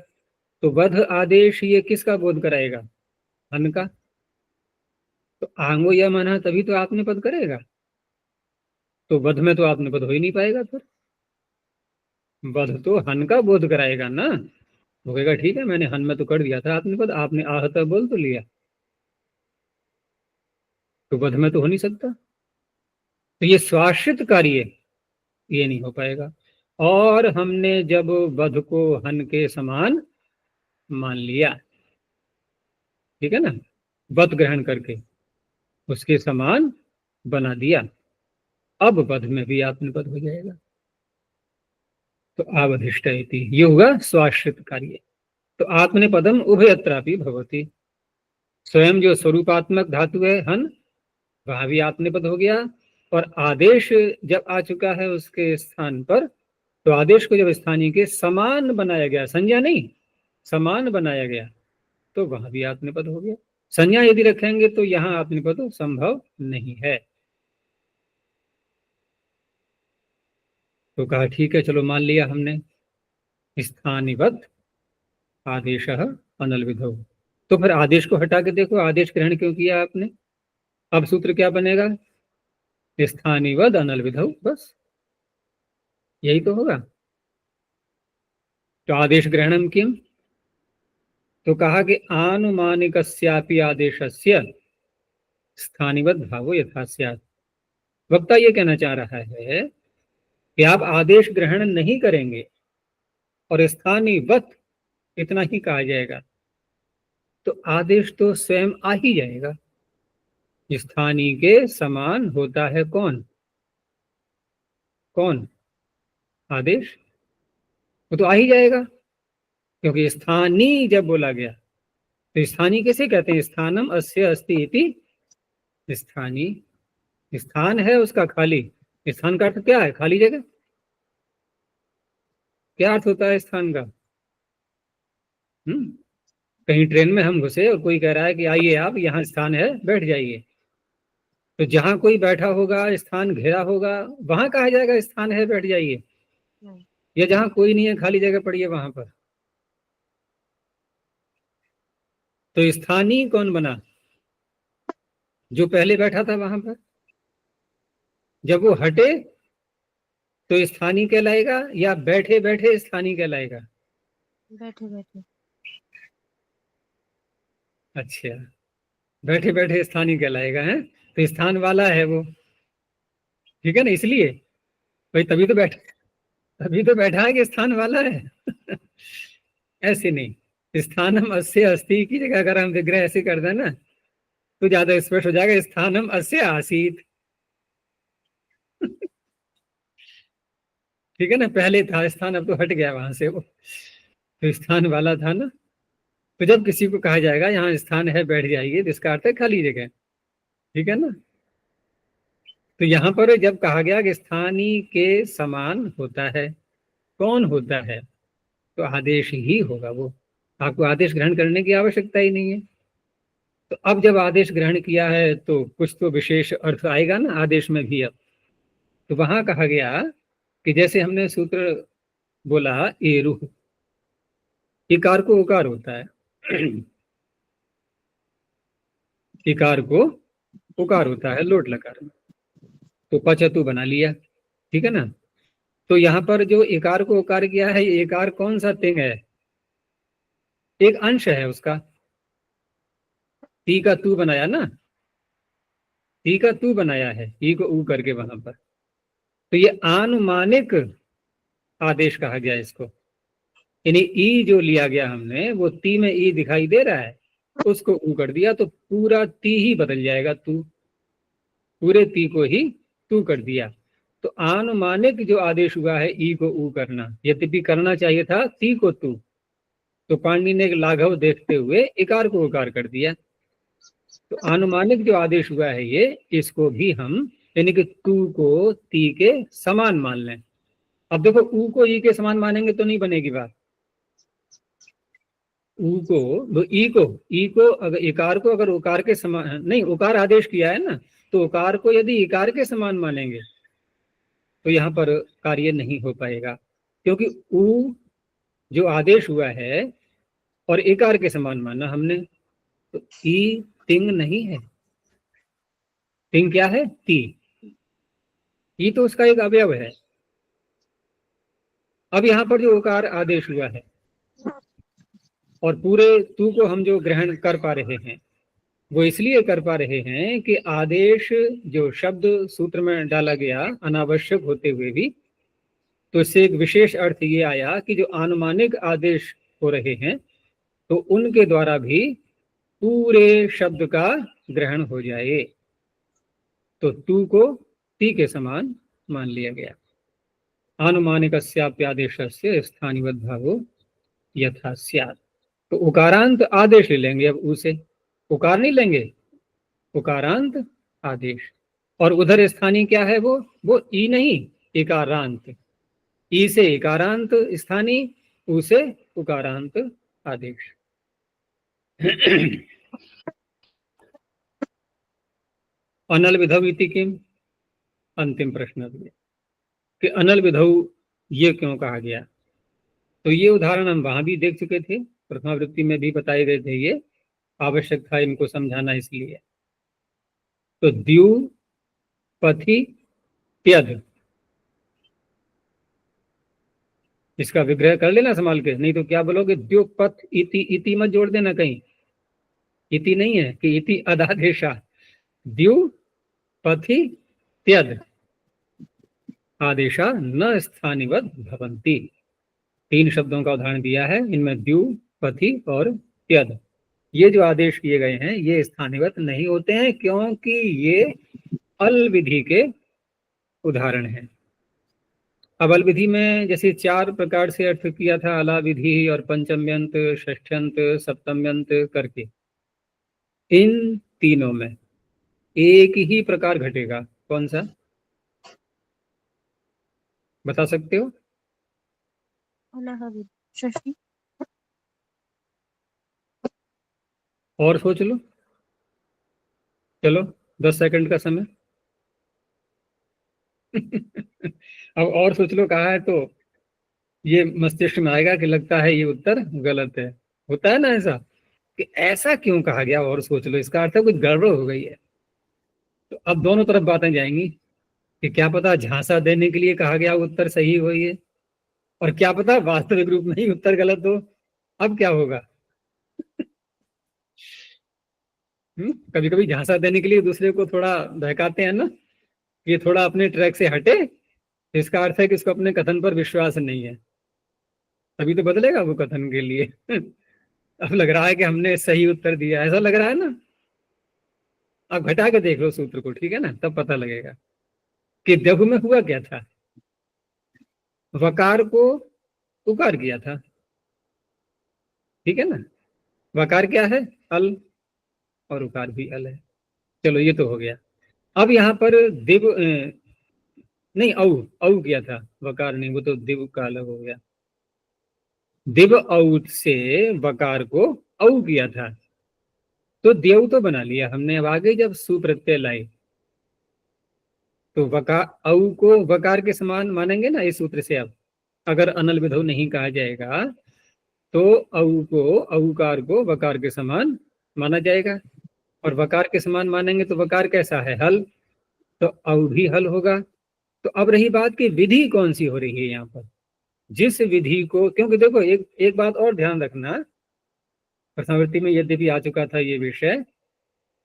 तो वध आदेश ये किसका बोध कराएगा? हन का। तो आंगो या मना तभी तो आत्मनेपद करेगा, तो वध में तो आत्मनेपद हो ही नहीं पाएगा, फिर वध तो हन का बोध कराएगा ना। वो कहेगा ठीक है मैंने हन में तो कर दिया था आत्मनेपद, आपने आहत बोल तो लिया, तो वध में तो हो नहीं सकता। तो ये स्वाश्रित कार्य ये नहीं हो पाएगा। और हमने जब वध को हन के समान मान लिया, ठीक है ना, वध ग्रहण करके उसके समान बना दिया, अब वध में भी आत्मनेपद हो जाएगा। तो आवधिष्ठयति ये होगा स्वाश्रित कार्य। तो आत्मनेपदम उभयत्रापि भवति, स्वयं जो स्वरूपात्मक धातु है हन वहां भी आत्मनेपद हो गया, और आदेश जब आ चुका है उसके स्थान पर, तो आदेश को जब स्थानीय के समान बनाया गया, संज्ञा नहीं समान बनाया गया, तो वहां भी आत्मनेपद हो गया। संज्ञा यदि रखेंगे तो यहां आत्मनेपद संभव नहीं है। तो कहा ठीक है, चलो मान लिया हमने, स्थानिवत् आदेशः अनल विधौ। तो फिर आदेश को हटा के देखो, आदेश ग्रहण क्यों किया आपने? अब सूत्र क्या बनेगा? स्थानिवद अनल विधौ, बस यही तो होगा। तो आदेश ग्रहणम किम, तो कहा कि आनुमानिकस्यापि आदेशस्य स्थानिवद भावो यथा स्यात्। वक्ता ये कहना चाह रहा है कि आप आदेश ग्रहण नहीं करेंगे और स्थानिवत इतना ही कहा जाएगा, तो आदेश तो स्वयं आ ही जाएगा। स्थानीय के समान होता है कौन? कौन? आदेश। वो तो आ ही जाएगा, क्योंकि स्थानीय जब बोला गया तो स्थानीय कैसे कहते हैं? स्थानम अस्य अस्ति इति स्थानीय। स्थान है उसका खाली। स्थान का अर्थ क्या है? खाली जगह। क्या अर्थ होता है स्थान का? कहीं ट्रेन में हम घुसे और कोई कह रहा है कि आइए आप, यहाँ स्थान है, बैठ जाइए, तो जहां कोई बैठा होगा, स्थान घेरा होगा, वहां कहा जाएगा स्थान है, बैठ जाइए, या जहां कोई नहीं है, खाली जगह पड़ी है वहां पर। तो स्थानीय कौन बना? जो पहले बैठा था वहां पर। जब वो हटे तो स्थानीय कहलाएगा, या बैठे बैठे स्थानीय कहलाएगा? बैठे बैठे। अच्छा, बैठे बैठे स्थानीय कहलाएगा है। तो स्थान वाला है वो, ठीक है ना, इसलिए भाई तभी तो बैठा है कि स्थान वाला है। ऐसे नहीं, स्थानम अस्य अस्ति की जगह अगर हम विग्रह ऐसे कर दें ना, तो ज्यादा स्पष्ट हो जाएगा, स्थानम अस्य आसीत। ठीक है ना, पहले था स्थान, अब तो हट गया वहां से वो, तो स्थान वाला था ना। तो जब किसी को कहा जाएगा यहाँ स्थान है, बैठ जाइए, तो इसका अर्थ है खाली जगह। ठीक है ना। तो यहाँ पर जब कहा गया कि स्थानीय के समान होता है, कौन होता है? तो आदेश ही होगा वो। आपको आदेश ग्रहण करने की आवश्यकता ही नहीं है। तो अब जब आदेश ग्रहण किया है तो कुछ तो विशेष अर्थ आएगा ना आदेश में भी। अब तो वहां कहा गया कि जैसे हमने सूत्र बोला एरुह, इकार को उकार होता है, इकार को उकार होता है लोट लकार में, तो पचतु बना लिया। ठीक है ना। तो यहाँ पर जो इकार को उकार किया है, इकार कौन सा तिंग है? एक अंश है उसका। ती का तू बनाया ना, ती का तू बनाया है, ई को ऊ करके वहां पर। तो ये आनुमानिक आदेश कहा गया इसको। यानी ई जो लिया गया हमने, वो ती में ई दिखाई दे रहा है, उसको ऊ कर दिया, तो पूरा ती ही बदल जाएगा तू, पूरे ती को ही तू कर दिया। तो आनुमानिक जो आदेश हुआ है ई को ऊ करना, यद्यपि करना चाहिए था ती को तू, तो पाणिनि ने लाघव देखते हुए इकार को उकार कर दिया। तो आनुमानिक जो आदेश हुआ है ये, इसको भी हम यानी कि तू को ती के समान मान लें। अब देखो, ऊ को ई के समान मानेंगे तो नहीं बनेगी बात। ऊ को ई को अगर इकार को अगर उकार के समान नहीं, उकार आदेश किया है ना, तो उकार को यदि इकार के समान मानेंगे तो यहाँ पर कार्य नहीं हो पाएगा, क्योंकि ऊ जो आदेश हुआ है और इकार के समान माना हमने, तो ई तिंग नहीं है। तिंग क्या है? ती। ई तो उसका एक अवयव है। अब यहाँ पर जो उकार आदेश हुआ है और पूरे तू को हम जो ग्रहण कर पा रहे हैं, वो इसलिए कर पा रहे हैं कि आदेश जो शब्द सूत्र में डाला गया अनावश्यक होते हुए भी, तो इससे एक विशेष अर्थ ये आया कि जो आनुमानिक आदेश हो रहे हैं तो उनके द्वारा भी पूरे शब्द का ग्रहण हो जाए। तो तू को ती के समान मान लिया गया। आनुमानिकस्याप्यादेशस्य स्थानिवद् भावो यथा स्यात्। तो उकारांत आदेश ले लेंगे अब ऊ से, उकार नहीं लेंगे, उकारांत आदेश। और उधर स्थानीय क्या है? वो ई नहीं, इकारांत। ई से इकारांत स्थानीय, ऊ से उकारांत आदेश। अनल विधव इति किम, अंतिम प्रश्न। कि अनल विधौ ये क्यों कहा गया। तो ये उदाहरण हम वहां भी देख चुके थे, प्रथमावृत्ति में भी बताए गए थे, ये आवश्यक था इनको समझाना इसलिए। तो द्यू पथि त्यद, इसका विग्रह कर लेना संभाल के, नहीं तो क्या बोलोगे, द्युपथ इति, इति मत जोड़ देना कहीं, इति नहीं है कि इति अदादेशा, द्यु पथि त्यद आदेशा न स्थानिवत भवन्ति। 3 शब्दों का उदाहरण दिया है, इनमें द्यु पथि और त्यद, ये जो आदेश किए गए हैं ये स्थानिवत नहीं होते हैं, क्योंकि ये अल विधि के उदाहरण हैं। अब अल विधि में जैसे 4 प्रकार से अर्थ किया था, अला विधि और पंचम्यंत, षष्ठ्यंत, सप्तम्यंत करके, इन तीनों में एक ही प्रकार घटेगा, कौन सा बता सकते हो? अलह विधि, षष्ठी। और सोच लो, चलो 10 सेकंड का समय। अब और सोच लो कहा है तो ये मस्तिष्क में आएगा कि लगता है ये उत्तर गलत है। होता है ना ऐसा कि ऐसा क्यों कहा गया, और सोच लो, इसका अर्थ है कुछ गड़बड़ हो गई है। तो अब दोनों तरफ बातें जाएंगी कि क्या पता झांसा देने के लिए कहा गया उत्तर सही हो ये, और क्या पता वास्तविक रूप में ही उत्तर गलत हो। अब क्या होगा? कभी कभी झांसा देने के लिए दूसरे को थोड़ा बहकाते हैं ना, ये थोड़ा अपने ट्रैक से हटे, इसका अर्थ है कि इसको अपने कथन पर विश्वास नहीं है, तभी तो बदलेगा वो कथन के लिए। अब लग रहा है कि हमने सही उत्तर दिया, ऐसा लग रहा है ना। अब घटा के देख लो सूत्र को, ठीक है ना, तब पता लगेगा कि देहु में हुआ क्या था। वकार को उकार किया था, ठीक है ना। वकार क्या है? अल, और उकार भी अल है। चलो ये तो हो गया। अब यहाँ पर दिव नहीं, औ किया था, वकार नहीं, वो तो दिव का अलग हो गया। दिव औत से वकार को औ किया था, तो देव तो बना लिया हमने। अब आगे जब सुप्रत्यय लाए तो वकार, औ को वकार के समान मानेंगे ना इस सूत्र से। अब अगर अनल विधौ नहीं कहा जाएगा तो औ को, औकार को वकार के समान माना जाएगा, और वकार के समान मानेंगे तो वकार कैसा है? हल, तो औ भी हल होगा। तो अब रही बात कि विधि कौन सी हो रही है यहाँ पर, जिस विधि को, क्योंकि देखो एक बात और ध्यान रखना, प्रथमावृत्ति में यद्यपि आ चुका था ये विषय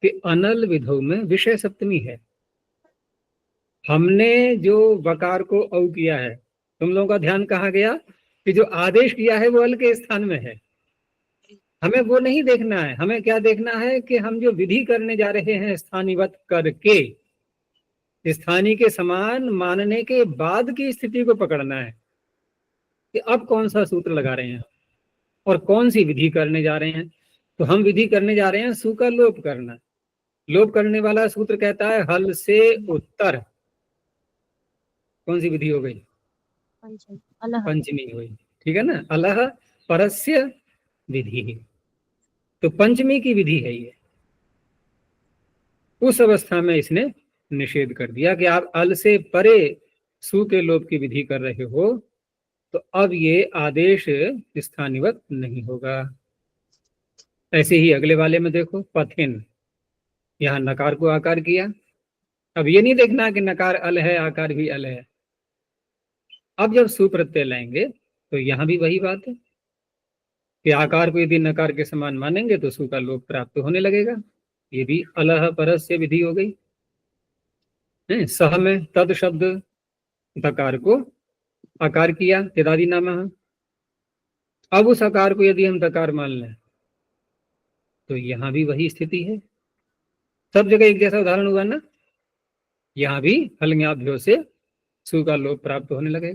कि अनल विधौ में विषय सप्तमी है। हमने जो वकार को औ किया है, तुम लोगों का ध्यान कहाँ गया कि जो आदेश किया है वो अल के स्थान में है। हमें वो नहीं देखना है, हमें क्या देखना है कि हम जो विधि करने जा रहे हैं स्थानीवत करके, स्थानीय के समान मानने के बाद की स्थिति को पकड़ना है कि अब कौन सा सूत्र लगा रहे हैं और कौन सी विधि करने जा रहे हैं। तो हम विधि करने जा रहे हैं सु का लोप करना। लोप करने वाला सूत्र कहता है हल से उत्तर, कौन सी विधि हो गई? पंचमी, अलह। पंचमी हुई, ठीक है ना। अलह परस्य विधि, तो पंचमी की विधि है ये। उस अवस्था में इसने निषेध कर दिया कि आप अल से परे सु के लोप की विधि कर रहे हो, तो अब ये आदेश स्थानीवत नहीं होगा। ऐसे ही अगले वाले में देखो, पथिन, यहाँ नकार को आकार किया। अब ये नहीं देखना कि नकार अल है, आकार भी अल है। अब जब सुप्रत्यय लाएंगे तो यहाँ भी वही बात है कि आकार को यदि नकार के समान मानेंगे तो सु का लोप प्राप्त होने लगेगा। ये भी अलह परस्य विधि हो गई। सह में तद शब्द दकार को आकार किया, तेदादी नाम। अब उस आकार को यदि हम दकार मान लें तो यहाँ भी वही स्थिति है। सब जगह एक जैसा उदाहरण हुआ ना, यहाँ भी हलन्याभ्यो से सु का लोप प्राप्त होने लगे।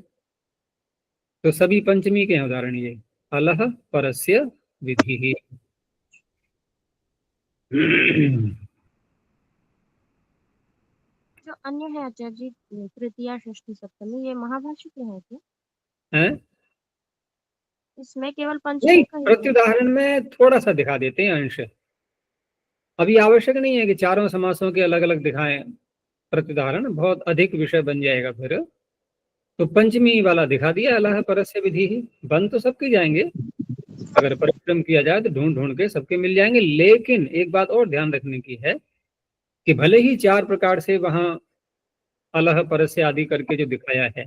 तो सभी पंचमी के उदाहरण ये, अलह परस्य विधि ही। जो अन्य है आचार्य जी, तृतीया, षष्ठी, सप्तमी, ये महाभाष्य के हैं क्या? है इसमें केवल नहीं, पंचमी का ही है? प्रत्युदाहरण में थोड़ा सा दिखा देते हैं अंश। अभी आवश्यक नहीं है कि चारों समासों के अलग अलग दिखाएं प्रत्युदाहरण, बहुत अधिक विषय बन जाएगा फिर। तो पंचमी वाला दिखा दिया, अलह परस्य विधि ही। बन तो सबके जाएंगे, अगर परिश्रम किया जाए तो ढूंढ ढूंढ के सबके मिल जाएंगे। लेकिन एक बात और ध्यान रखने की है कि भले ही 4 प्रकार से वहां अलह परस्य आदि करके जो दिखाया है,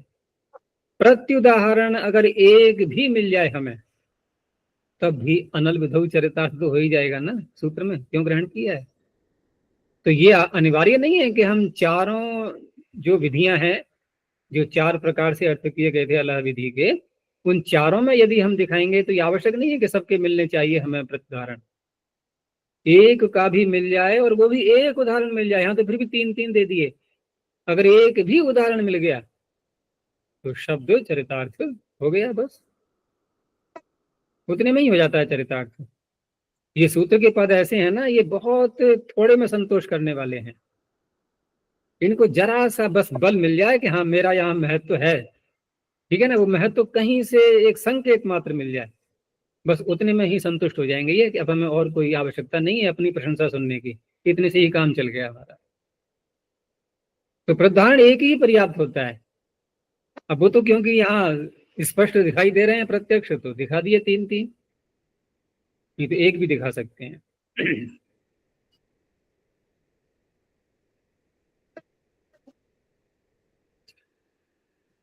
प्रत्युदाहरण अगर एक भी मिल जाए हमें, तब भी अनल विधौ चरितार्थ तो हो ही जाएगा ना, सूत्र में क्यों ग्रहण किया है। तो ये अनिवार्य नहीं है कि हम चारों जो विधियां हैं, जो 4 प्रकार से अर्थ किए गए थे अलह विधि के, उन चारों में यदि हम दिखाएंगे तो ये आवश्यक नहीं है कि सबके मिलने चाहिए हमें प्रत्युदाहरण। एक का भी मिल जाए और वो भी एक उदाहरण मिल जाए, यहाँ तो फिर भी 3-3 दे दिए, अगर एक भी उदाहरण मिल गया तो शब्द चरितार्थ हो गया, बस उतने में ही हो जाता है चरितार्थ। ये सूत्र के पद ऐसे हैं ना, ये बहुत थोड़े में संतोष करने वाले हैं। इनको जरा सा बस बल मिल जाए कि हाँ मेरा यहाँ महत्व है, ठीक है ना, वो महत्व कहीं से एक संकेत मात्र मिल जाए, बस उतने में ही संतुष्ट हो जाएंगे ये कि अब हमें और कोई आवश्यकता नहीं है अपनी प्रशंसा सुनने की, इतने से ही काम चल गया हमारा। तो प्रधान एक ही पर्याप्त होता है। अब वो तो क्योंकि यहाँ स्पष्ट दिखाई दे रहे हैं प्रत्यक्ष, तो दिखा दिए 3-3, नहीं तो एक भी दिखा सकते हैं।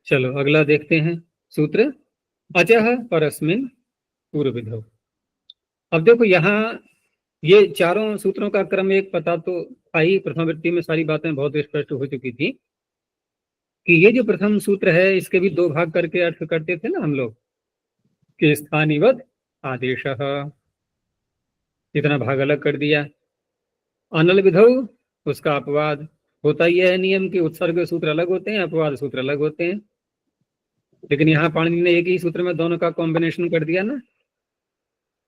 चलो अगला देखते हैं सूत्र, अचह परस्मिन पूर्व विधौ। अब देखो यहाँ ये चारों सूत्रों का क्रम एक पता तो आई, प्रथम वृत्ति में सारी बातें बहुत स्पष्ट हो चुकी थी कि ये जो प्रथम सूत्र है इसके भी 2 भाग करके अर्थ करते थे ना हम लोग, कि स्थानीवत आदेश, इतना भाग अलग कर दिया। अनल विधौ उसका अपवाद, होता ही है नियम कि उत्सर्ग सूत्र अलग होते हैं, अपवाद सूत्र अलग होते हैं, लेकिन यहाँ पाणिनि ने एक ही सूत्र में दोनों का कॉम्बिनेशन कर दिया ना,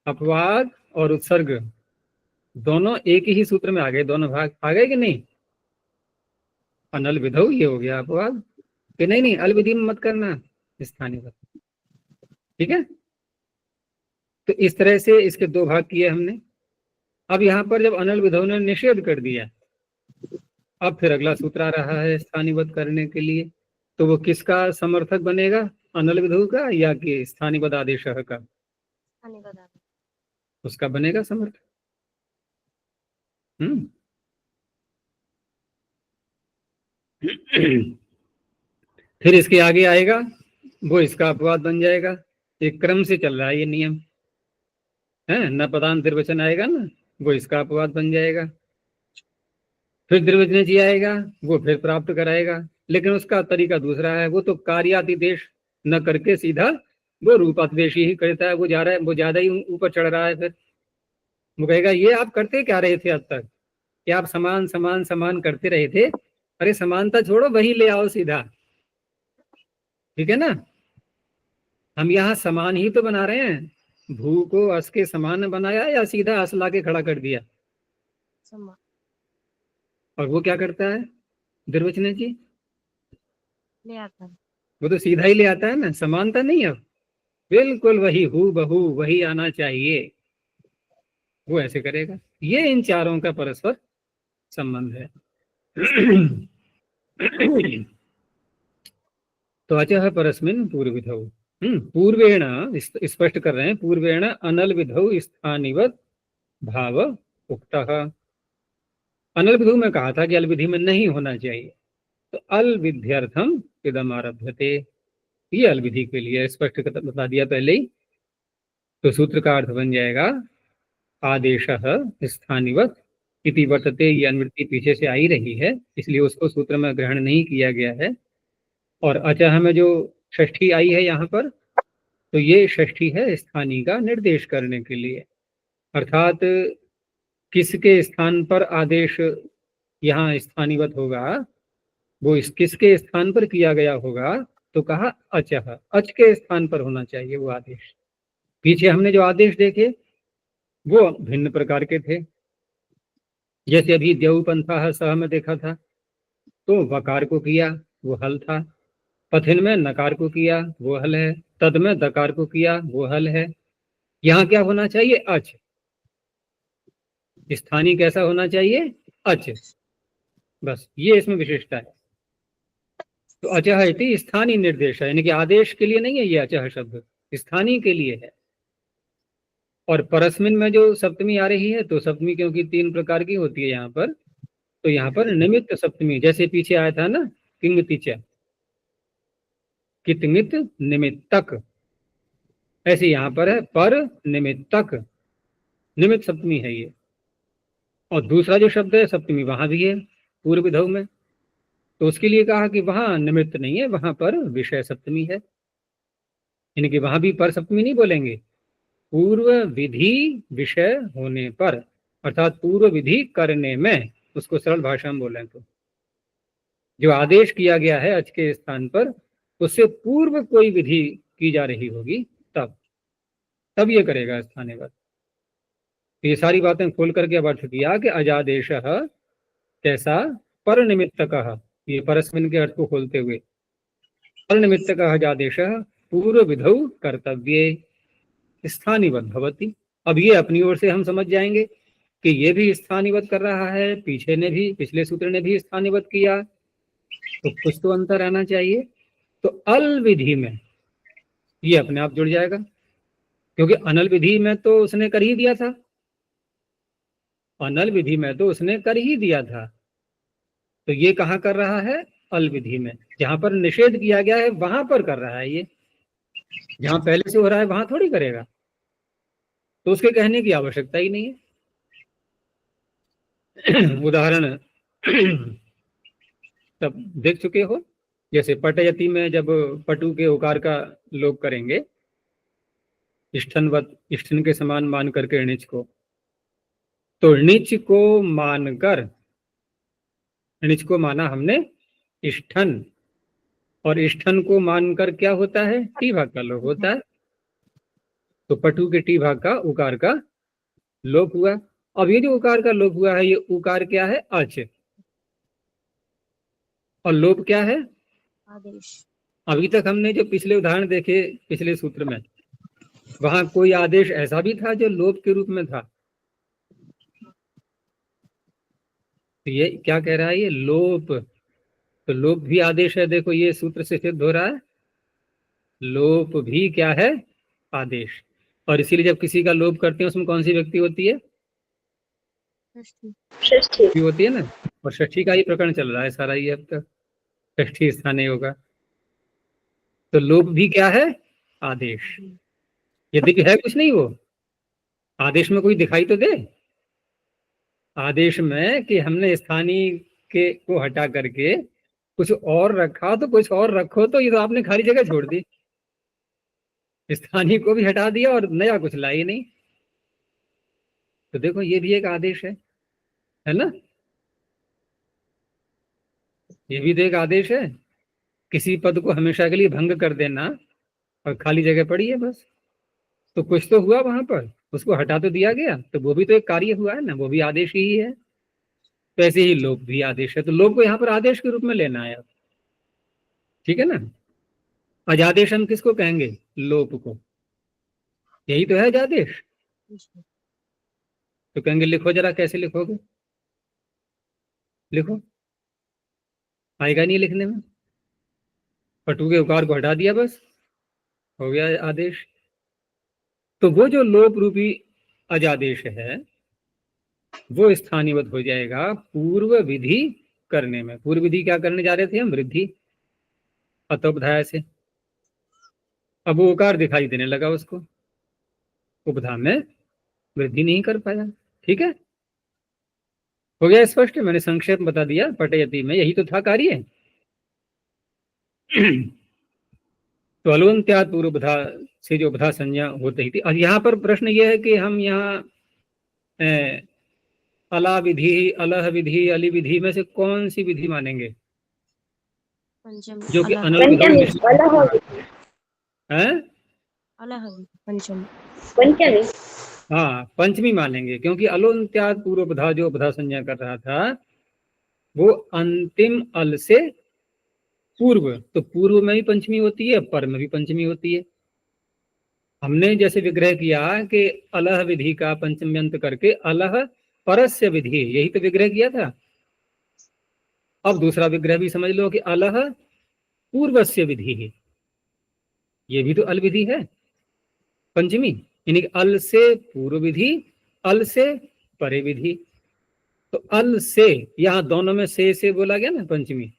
अपवाद और उत्सर्ग दोनों एक ही सूत्र में आ गए, दोनों भाग आ गए कि नहीं। अनल विधौ ये हो गया अपवाद, कि नहीं अल विधि में मत करना, स्थानीय, ठीक है। तो इस तरह से इसके 2 भाग किए हमने। अब यहाँ पर जब अनल विधौ ने निषेध कर दिया, अब फिर अगला सूत्र आ रहा है स्थानीयबद्ध करने के लिए, तो वो किसका समर्थक बनेगा, अनल विधौ का या कि स्थानीयबद्ध आदेश का, उसका बनेगा समर्थक। फिर इसके आगे आएगा वो इसका अपवाद बन जाएगा। एक क्रम से चल रहा है ये नियम है, न पदान निर्वचन आएगा ना, वो इसका अपवाद बन जाएगा। फिर निर्वचन जी आएगा, वो फिर प्राप्त कराएगा, लेकिन उसका तरीका दूसरा है, वो तो कार्यातिदेश न करके सीधा वो रूपातिदेश ही करता है, वो जा रहा है, वो ज्यादा ही ऊपर चढ़ रहा है। फिर वो कहेगा ये आप करते क्या रहे थे अब तक, कि आप समान समान समान करते रहे थे, अरे समानता छोड़ो वही ले आओ सीधा, ठीक है ना। हम यहाँ समान ही तो बना रहे हैं, भू को अस के समान बनाया या सीधा अस ला के खड़ा कर दिया, समान। और वो क्या करता है निर्वचन जी, ले आता है, वो तो सीधा ही ले आता है ना, समानता नहीं, अब बिल्कुल वही हू बहू वही आना चाहिए, वो ऐसे करेगा। ये इन चारों का परस्पर संबंध है। तो अचह परस्मिन पूर्व विधौ, पूर्वेण स्पष्ट कर रहे हैं, पूर्वेण अनल विधौ स्थानिवत भाव उक्तः। अनल विधौ में कहा था कि अल विधि में नहीं होना चाहिए, तो अल विध्यर्थम इदम आरभ्यते, ये अल विधि के लिए स्पष्ट बता दिया पहले ही। तो सूत्र का अर्थ बन जाएगा आदेश स्थानिवत इति वर्तते, ये अनुवृत्ति पीछे से आई रही है, इसलिए उसको सूत्र में ग्रहण नहीं किया गया है। और अचह में जो षष्ठी आई है यहाँ पर, तो ये षष्ठी है स्थानीय का निर्देश करने के लिए, अर्थात किसके स्थान पर आदेश यहाँ स्थानीवत होगा, वो इस किसके स्थान पर किया गया होगा, तो कहा अचह, अच के स्थान पर होना चाहिए वो आदेश। पीछे हमने जो आदेश देखे वो भिन्न प्रकार के थे, जैसे अभी द्यौपंथा सह में देखा था तो वकार को किया वो हल था, पथिन में नकार को किया वो हल है, तद में दकार को किया वो हल है। यहाँ क्या होना चाहिए, अच, स्थानीय कैसा होना चाहिए, अच, बस ये इसमें विशेषता है। तो अचः इति स्थानीय निर्देश है, यानी कि आदेश के लिए नहीं है ये अचः शब्द, स्थानीय के लिए है। और परस्मिन में जो सप्तमी आ रही है, तो सप्तमी क्योंकि 3 प्रकार की होती है यहाँ पर, तो यहाँ पर निमित्त सप्तमी, जैसे पीछे आया था ना किंगति च, कितमित निमित्तक, ऐसे यहाँ पर है पर निमित्तक, निमित्त सप्तमी है ये। और दूसरा जो शब्द है सप्तमी वहां भी है पूर्व विधौ में, तो उसके लिए कहा कि वहां निमित्त नहीं है, वहां पर विषय सप्तमी है, यानी कि वहां भी पर सप्तमी नहीं बोलेंगे, पूर्व विधि विषय होने पर, अर्थात पूर्व विधि करने में, उसको सरल भाषा में बोलें तो जो आदेश किया गया है अच के स्थान पर, उससे पूर्व कोई विधि की जा रही होगी तब ये करेगा स्थानीयवत। तो ये सारी बातें खोल करके अब अर्थ किया कि अजादेश कैसा, पर निमित्तकः, ये परस्मिन के अर्थ को खोलते हुए, पर निमित्तकः अजादेश पूर्व विधौ कर्तव्ये स्थानीवत भवति। अब ये अपनी ओर से हम समझ जाएंगे कि ये भी स्थानीवत कर रहा है, पीछे ने भी, पिछले सूत्र ने भी स्थानीवत किया, तो कुछ तो अंतर आना चाहिए। तो अल विधि में ये अपने आप जुड़ जाएगा, क्योंकि अनल विधि में तो उसने कर ही दिया था, अनल विधि में तो उसने कर ही दिया था, तो ये कहाँ कर रहा है, अल विधि में, जहां पर निषेध किया गया है वहां पर कर रहा है ये, जहां पहले से हो रहा है वहां थोड़ी करेगा, तो उसके कहने की आवश्यकता ही नहीं है। उदाहरण तब देख चुके हो, जैसे पटयति में जब पटु के उकार का लोप करेंगे, इष्ठनवत, इष्ठन के समान मान करके णिच को, तो णिच को मानकर, णिच को माना हमने इष्ठन, और इष्ठन को मानकर क्या होता है, टी भाग का लोप होता है, तो पटु के टी भाग का उकार का लोप हुआ। अब ये जो उकार का लोप हुआ है, ये उकार क्या है, अच, और लोप क्या है, आदेश। अभी तक हमने जो पिछले उदाहरण देखे पिछले सूत्र में, वहां कोई आदेश ऐसा भी था जो लोप के रूप में था, तो ये क्या कह रहा है, ये लोप, तो लोप भी आदेश है। देखो ये सूत्र से सिद्ध हो रहा है, लोप भी क्या है, आदेश। और इसीलिए जब किसी का लोप करते हैं उसमें कौन सी व्यक्ति होती है, षष्ठी होती है ना, और षष्ठी का ही प्रकरण चल रहा है सारा ये अब तक, षष्ठी स्थानीय होगा, तो लोप भी क्या है, आदेश। यद्यपि है कुछ नहीं, वो आदेश में कोई दिखाई तो दे, आदेश में कि हमने स्थानीय के को हटा करके कुछ और रखा, तो कुछ और रखो, तो ये तो आपने खाली जगह छोड़ दी, स्थानीय को भी हटा दिया और नया कुछ लाई नहीं, तो देखो ये भी एक आदेश है ना, ये भी तो एक आदेश है। किसी पद को हमेशा के लिए भंग कर देना और खाली जगह पड़ी है बस, तो कुछ तो हुआ वहां पर, उसको हटा तो दिया गया, तो वो भी तो एक कार्य हुआ है ना, वो भी आदेश ही है। तो ऐसे ही लोप भी आदेश है, तो लोप को यहाँ पर आदेश के रूप में लेना है, ठीक है ना। अजादेश हम किसको कहेंगे, लोप को, यही तो है अजादेश। तो कहेंगे लिखो जरा, कैसे लिखोगे, लिखो, आएगा नहीं लिखने में, पटु के उकार को हटा दिया बस, हो गया आदेश। तो वो जो लोप रूपी अजादेश है वो स्थानीयवत हो जाएगा पूर्व विधि करने में। पूर्व विधि क्या करने जा रहे थे हम, वृद्धि, अतोपधाय से, अब वो उकार दिखाई देने लगा उसको, उपधा में वृद्धि नहीं कर पाया, ठीक है, हो गया स्पष्ट, मैंने संक्षेप में बता दिया, पटयति में यही तो था कार्य। तो अलवंत्यात् पूर्वबधा से जो बधा संज्ञा होती थी। अब यहाँ पर प्रश्न यह है कि हम यहाँ अला विधि, अलह विधि, अली विधि में से कौन सी विधि मानेंगे, जो कि अनल विधि है, पंचमी, हाँ पंचमी मानेंगे, क्योंकि अलोन्त्यात् पूर्वबधा जो बधा संज्ञा कर रहा था वो अंतिम अल से पूर्व, तो पूर्व में भी पंचमी होती है, पर में भी पंचमी होती है। हमने जैसे विग्रह किया कि अलह विधि का पंचम्यंत करके अलह परस्य विधि, यही तो विग्रह किया था। अब दूसरा विग्रह भी समझ लो कि अलह पूर्वस्य विधि है, ये भी तो अल विधि है पंचमी, यानी कि अल से पूर्व विधि, अल से परे विधि। तो अल से, यहां दोनों में से बोला गया ना पंचमी,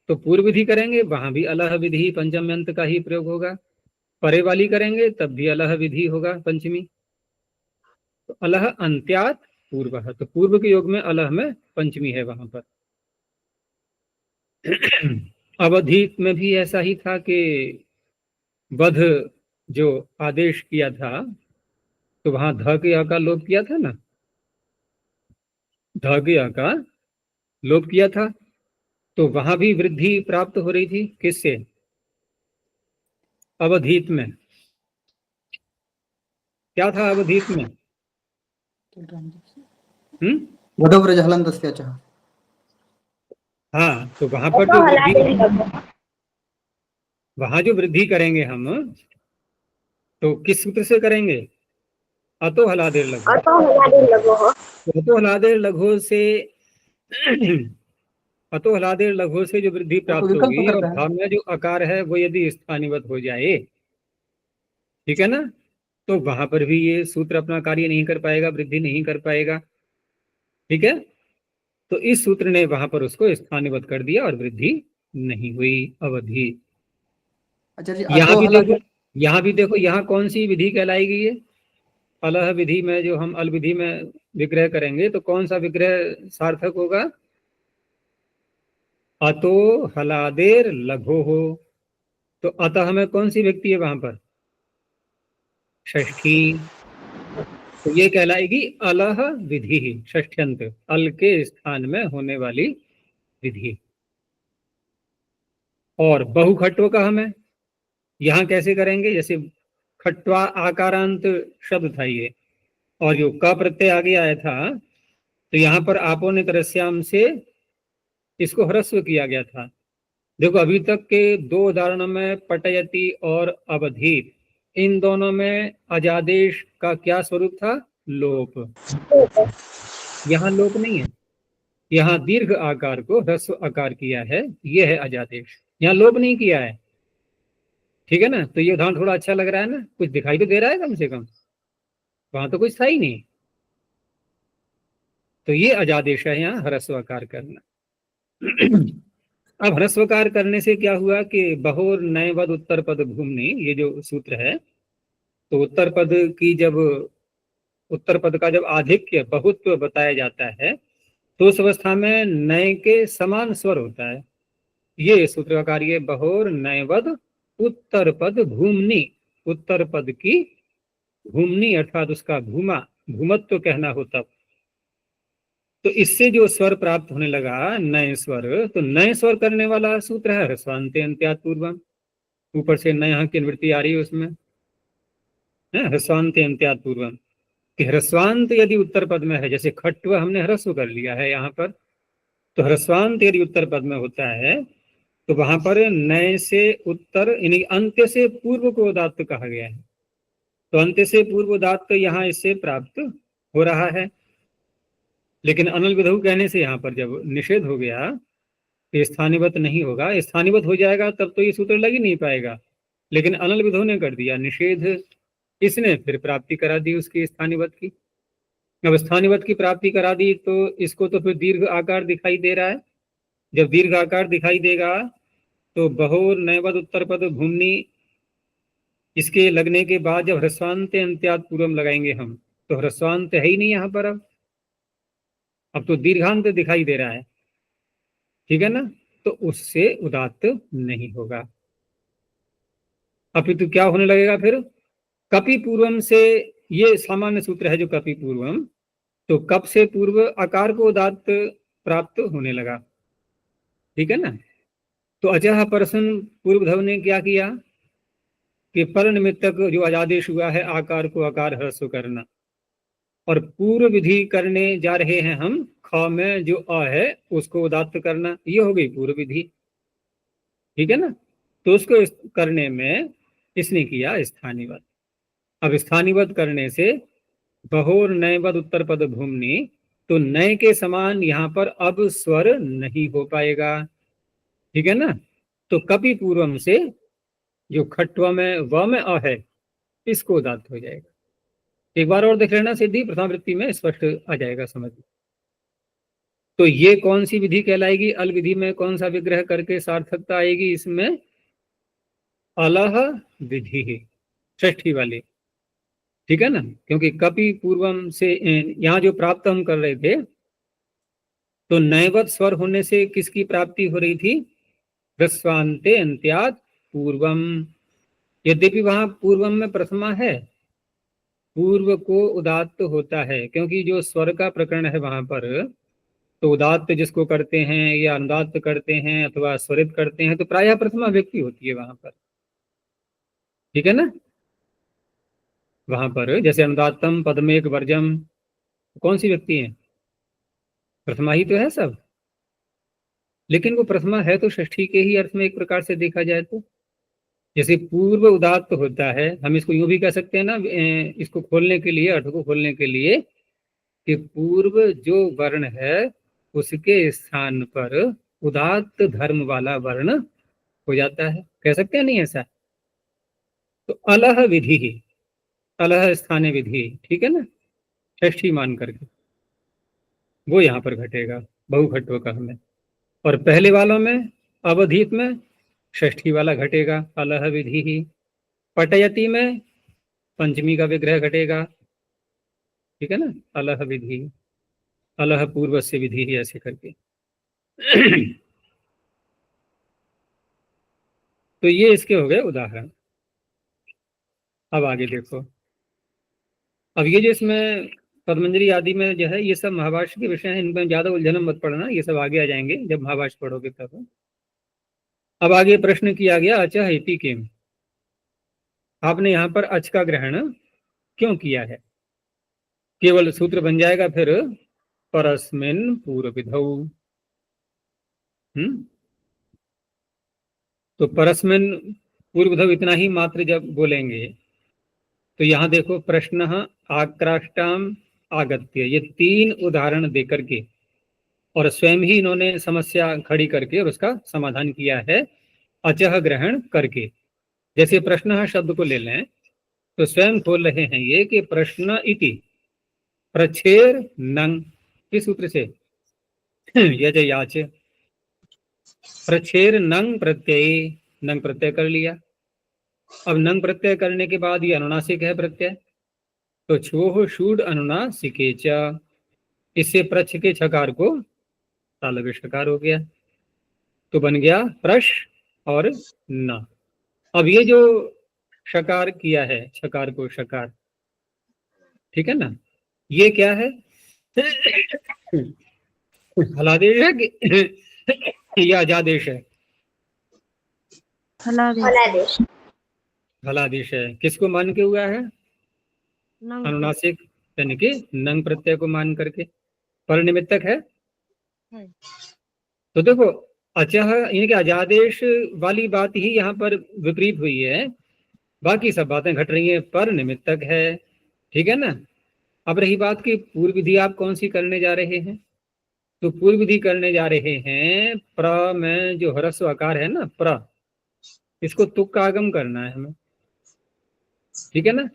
तो पूर्व विधि करेंगे वहां भी अलह विधि पंचम अंत का ही प्रयोग होगा, परे वाली करेंगे तब भी अलह विधि होगा पंचमी। तो अलह अंत्यात पूर्व, तो पूर्व के योग में अलह में पंचमी है वहां पर। अवधि में भी ऐसा ही था कि वध जो आदेश किया था तो वहां ध के आ का लोप किया था ना, ध के आ का लोप किया था, तो वहां भी वृद्धि प्राप्त हो रही थी किससे, अवधीत में। क्या था अवधीत में? वधव्रजहलन्तस्य च। हाँ, तो वहां पर जो वृद्धि, वहां जो वृद्धि करेंगे हम तो किस सूत्र से करेंगे, अतो हलादेर लघु, अतो हलादेर लघु से अतो हलादेर लघु से जो वृद्धि प्राप्त विकल्प होगी, और करता है। भाव में जो आकार है वो यदि स्थानीवत हो जाए, ठीक है ना, तो वहां पर भी ये सूत्र अपना कार्य नहीं कर पाएगा, वृद्धि नहीं कर पाएगा, ठीक है। तो इस सूत्र ने वहां पर उसको स्थानीवत कर दिया और वृद्धि नहीं हुई, अवधि। अच्छा जी, यहाँ भी देखो यहाँ कौन सी विधि कहलाई गई है, अलह विधि में जो हम अल विधि में विग्रह करेंगे तो कौन सा विग्रह सार्थक होगा, अतो हलादेर लघो हो, तो अतः में कौन सी व्यक्ति है वहां पर, षष्ठी, तो ये कहलाएगी अलह विधि, षष्ठ्यंत, अल के स्थान में होने वाली विधि। और बहुखट्व का हमें यहाँ कैसे करेंगे, जैसे खट्वा आकारांत शब्द था ये, और जो क प्रत्यय आगे आया था, तो यहाँ पर आपो ने तरस्याम से इसको ह्रस्व किया गया था। देखो अभी तक के दो उदाहरणों में पटयति और अवधि, इन दोनों में अजादेश का क्या स्वरूप था, लोप। यहाँ लोप नहीं है, यहाँ दीर्घ आकार को ह्रस्व आकार किया है, यह है अजादेश, यहाँ लोप नहीं किया है, ठीक है ना। तो ये उदाहरण थोड़ा अच्छा लग रहा है ना, कुछ दिखाई तो दे रहा है कम से कम, वहां तो कुछ था ही नहीं। तो ये अजादेश है यहाँ ह्रस्वकार करना। अब ह्रस्वकार करने से क्या हुआ कि बहोर नयवद उत्तर पद भूमि, ये जो सूत्र है, तो उत्तर पद की जब, उत्तर पद का जब आधिक्य बहुत्व बताया जाता है तो उस अवस्था में नय के समान स्वर होता है। ये सूत्र का कार्य बहोर नयवद उत्तर पद भूमि, उत्तर पद की भूमि अर्थात उसका भूमा, भूमत्व कहना हो तब, तो इससे जो स्वर प्राप्त होने लगा नए स्वर, तो नए स्वर करने वाला सूत्र है ह्रस्वान्ते अन्त्यात् पूर्वम, ऊपर से नए की निवृत्ति आ रही है उसमें, ह्रस्वान्ते अन्त्यात् पूर्वम, कि ह्रस्वांत यदि उत्तर पद में है, जैसे खट्व हमने ह्रस्व कर लिया है यहाँ पर, तो ह्रस्वांत यदि उत्तर पद में होता है तो वहां पर नए से उत्तर यानी अंत्य से पूर्व को उदात्त कहा गया है, तो अंत्य से पूर्व उदात्त यहाँ इससे प्राप्त हो रहा है। लेकिन अनल विधु कहने से यहाँ पर जब निषेध हो गया कि स्थानीवत नहीं होगा, स्थानीवत हो जाएगा तब तो ये सूत्र लग ही नहीं पाएगा, लेकिन अनल विधु ने कर दिया निषेध, इसने फिर प्राप्ति करा दी उसकी स्थानीवत की। अब स्थानीवत की प्राप्ति करा दी तो इसको तो फिर दीर्घ आकार दिखाई दे रहा है, जब दीर्घ आकार दिखाई देगा तो बहोर नयवद उत्तर पद भूमि, इसके लगने के बाद जब ह्रस्वांत अंत्यात् पूर्वम लगाएंगे हम, तो ह्रस्वांत है ही नहीं यहाँ पर, अब तो दीर्घांत दिखाई दे रहा है, ठीक है ना, तो उससे उदात्त नहीं होगा। अपितु क्या होने लगेगा फिर, कपि पूर्वम से, ये सामान्य सूत्र है जो कपि पूर्वम, तो कप से पूर्व आकार को उदात्त प्राप्त होने लगा, ठीक है ना। तो अजह परसन पूर्वधव ने क्या किया कि पर निमित्तक जो अजादेश हुआ है आकार को आकार ह्रस्व करना, और पूर्व विधि करने जा रहे हैं हम, ख में जो अ है उसको उदात्त करना, ये हो गई पूर्व विधि, ठीक है ना। तो उसको करने में इसने किया स्थानीवत। अब स्थानीवत करने से बहोर नयवद उत्तर पद भूमि, तो नय के समान यहाँ पर अब स्वर नहीं हो पाएगा, ठीक है ना। तो कपि पूर्वम से जो खट्व में व में अ है इसको उदात्त हो जाएगा। एक बार और देख लेना सिद्धि, प्रथमावृत्ति में स्पष्ट आ जाएगा समझ। तो ये कौन सी विधि कहलाएगी? अल विधि में कौन सा विग्रह करके सार्थकता आएगी? इसमें अलह विधि, षष्ठी वाली, ठीक है ना। क्योंकि कपि पूर्वम से यहाँ जो प्राप्त हम कर रहे थे, तो नैवत स्वर होने से किसकी प्राप्ति हो रही थी? ह्रस्वान्ते अंत्यात् पूर्वम। यद्यपि वहां पूर्वम में प्रथमा है, पूर्व को उदात्त होता है, क्योंकि जो स्वर का प्रकरण है वहां पर, तो उदात्त जिसको करते हैं या अनुदात्त करते हैं अथवा स्वरित करते हैं, तो प्रायः प्रथमा व्यक्ति होती है वहां पर, ठीक है ना। वहां पर जैसे अनुदात्तम पदमेक वर्जम, कौन सी व्यक्ति है? प्रथमा ही तो है सब। लेकिन वो प्रथमा है तो षष्ठी के ही अर्थ में एक प्रकार से देखा जाए तो। जैसे पूर्व उदात्त होता है, हम इसको यूं भी कह सकते हैं ना, इसको खोलने के लिए, अर्थ को खोलने के लिए, कि पूर्व जो वर्ण है उसके स्थान पर उदात्त धर्म वाला वर्ण हो जाता है, कह सकते हैं नहीं ऐसा? तो अलह विधि ही, अलह स्थाने विधि, ठीक है ना, षष्ठी मान करके वो यहाँ पर घटेगा बहुखट्व का हमें। और पहले वालों में अवधित में षष्ठी वाला घटेगा, अलह विधि ही। पटयति में पंचमी का विग्रह घटेगा, ठीक है ना, अलह विधि, अलह पूर्व से विधि ही, ऐसे करके। तो ये इसके हो गए उदाहरण। अब आगे देखो, अब ये जो इसमें पद्मंजरी आदि में जो है, ये सब महाभाष्य के विषय हैं, इनमें ज्यादा उलझन मत पड़ना, ये सब आगे आ जाएंगे जब महाभाष्य पढ़ोगे तब। अब आगे प्रश्न किया गया, अचः इति किम, आपने यहाँ पर अच का ग्रहण क्यों किया है? केवल सूत्र बन जाएगा फिर परस्मिन पूर्वविधौ। तो परस्मिन पूर्वविधौ इतना ही मात्र जब बोलेंगे, तो यहाँ देखो, प्रश्न आक्राष्टाम आगत्य, ये 3 उदाहरण देकर के और स्वयं ही इन्होंने समस्या खड़ी करके और उसका समाधान किया है अचह ग्रहण करके। जैसे प्रश्न शब्द को ले लें तो स्वयं खोल रहे हैं ये कि प्रश्न इति प्रच्छेर नंग, किस सूत्र से? यज याच, प्रच्छेर नंग प्रत्यय, नंग प्रत्यय कर लिया। अब नंग प्रत्यय करने के बाद ये अनुनासिक है प्रत्यय, तो छोह शूड अनुनासिके च, इससे प्रच्छ के छकार को तालव्य षकार हो गया, तो बन गया प्रश और न। अब ये जो षकार किया है, छकार को षकार, ठीक है ना, ये क्या है? हलादेश है कि या अजादेश है? हलादेश। फलादेश। हलादेश है। किसको मान के हुआ है? नंग। अनुनासिक, यानी कि नंग प्रत्यय को मान करके। पर निमित्तक है। तो देखो, अचह यानी कि अजादेश वाली बात ही यहाँ पर विपरीत हुई है, बाकी सब बातें घट रही हैं, पर निमित्तक है, ठीक है ना। अब रही बात की पूर्व विधि आप कौन सी करने जा रहे हैं, तो पूर्व विधि करने जा रहे हैं प्र में जो ह्रस्व आकार है ना, प्र, इसको तुक का आगम करना है हमें, ठीक है ना।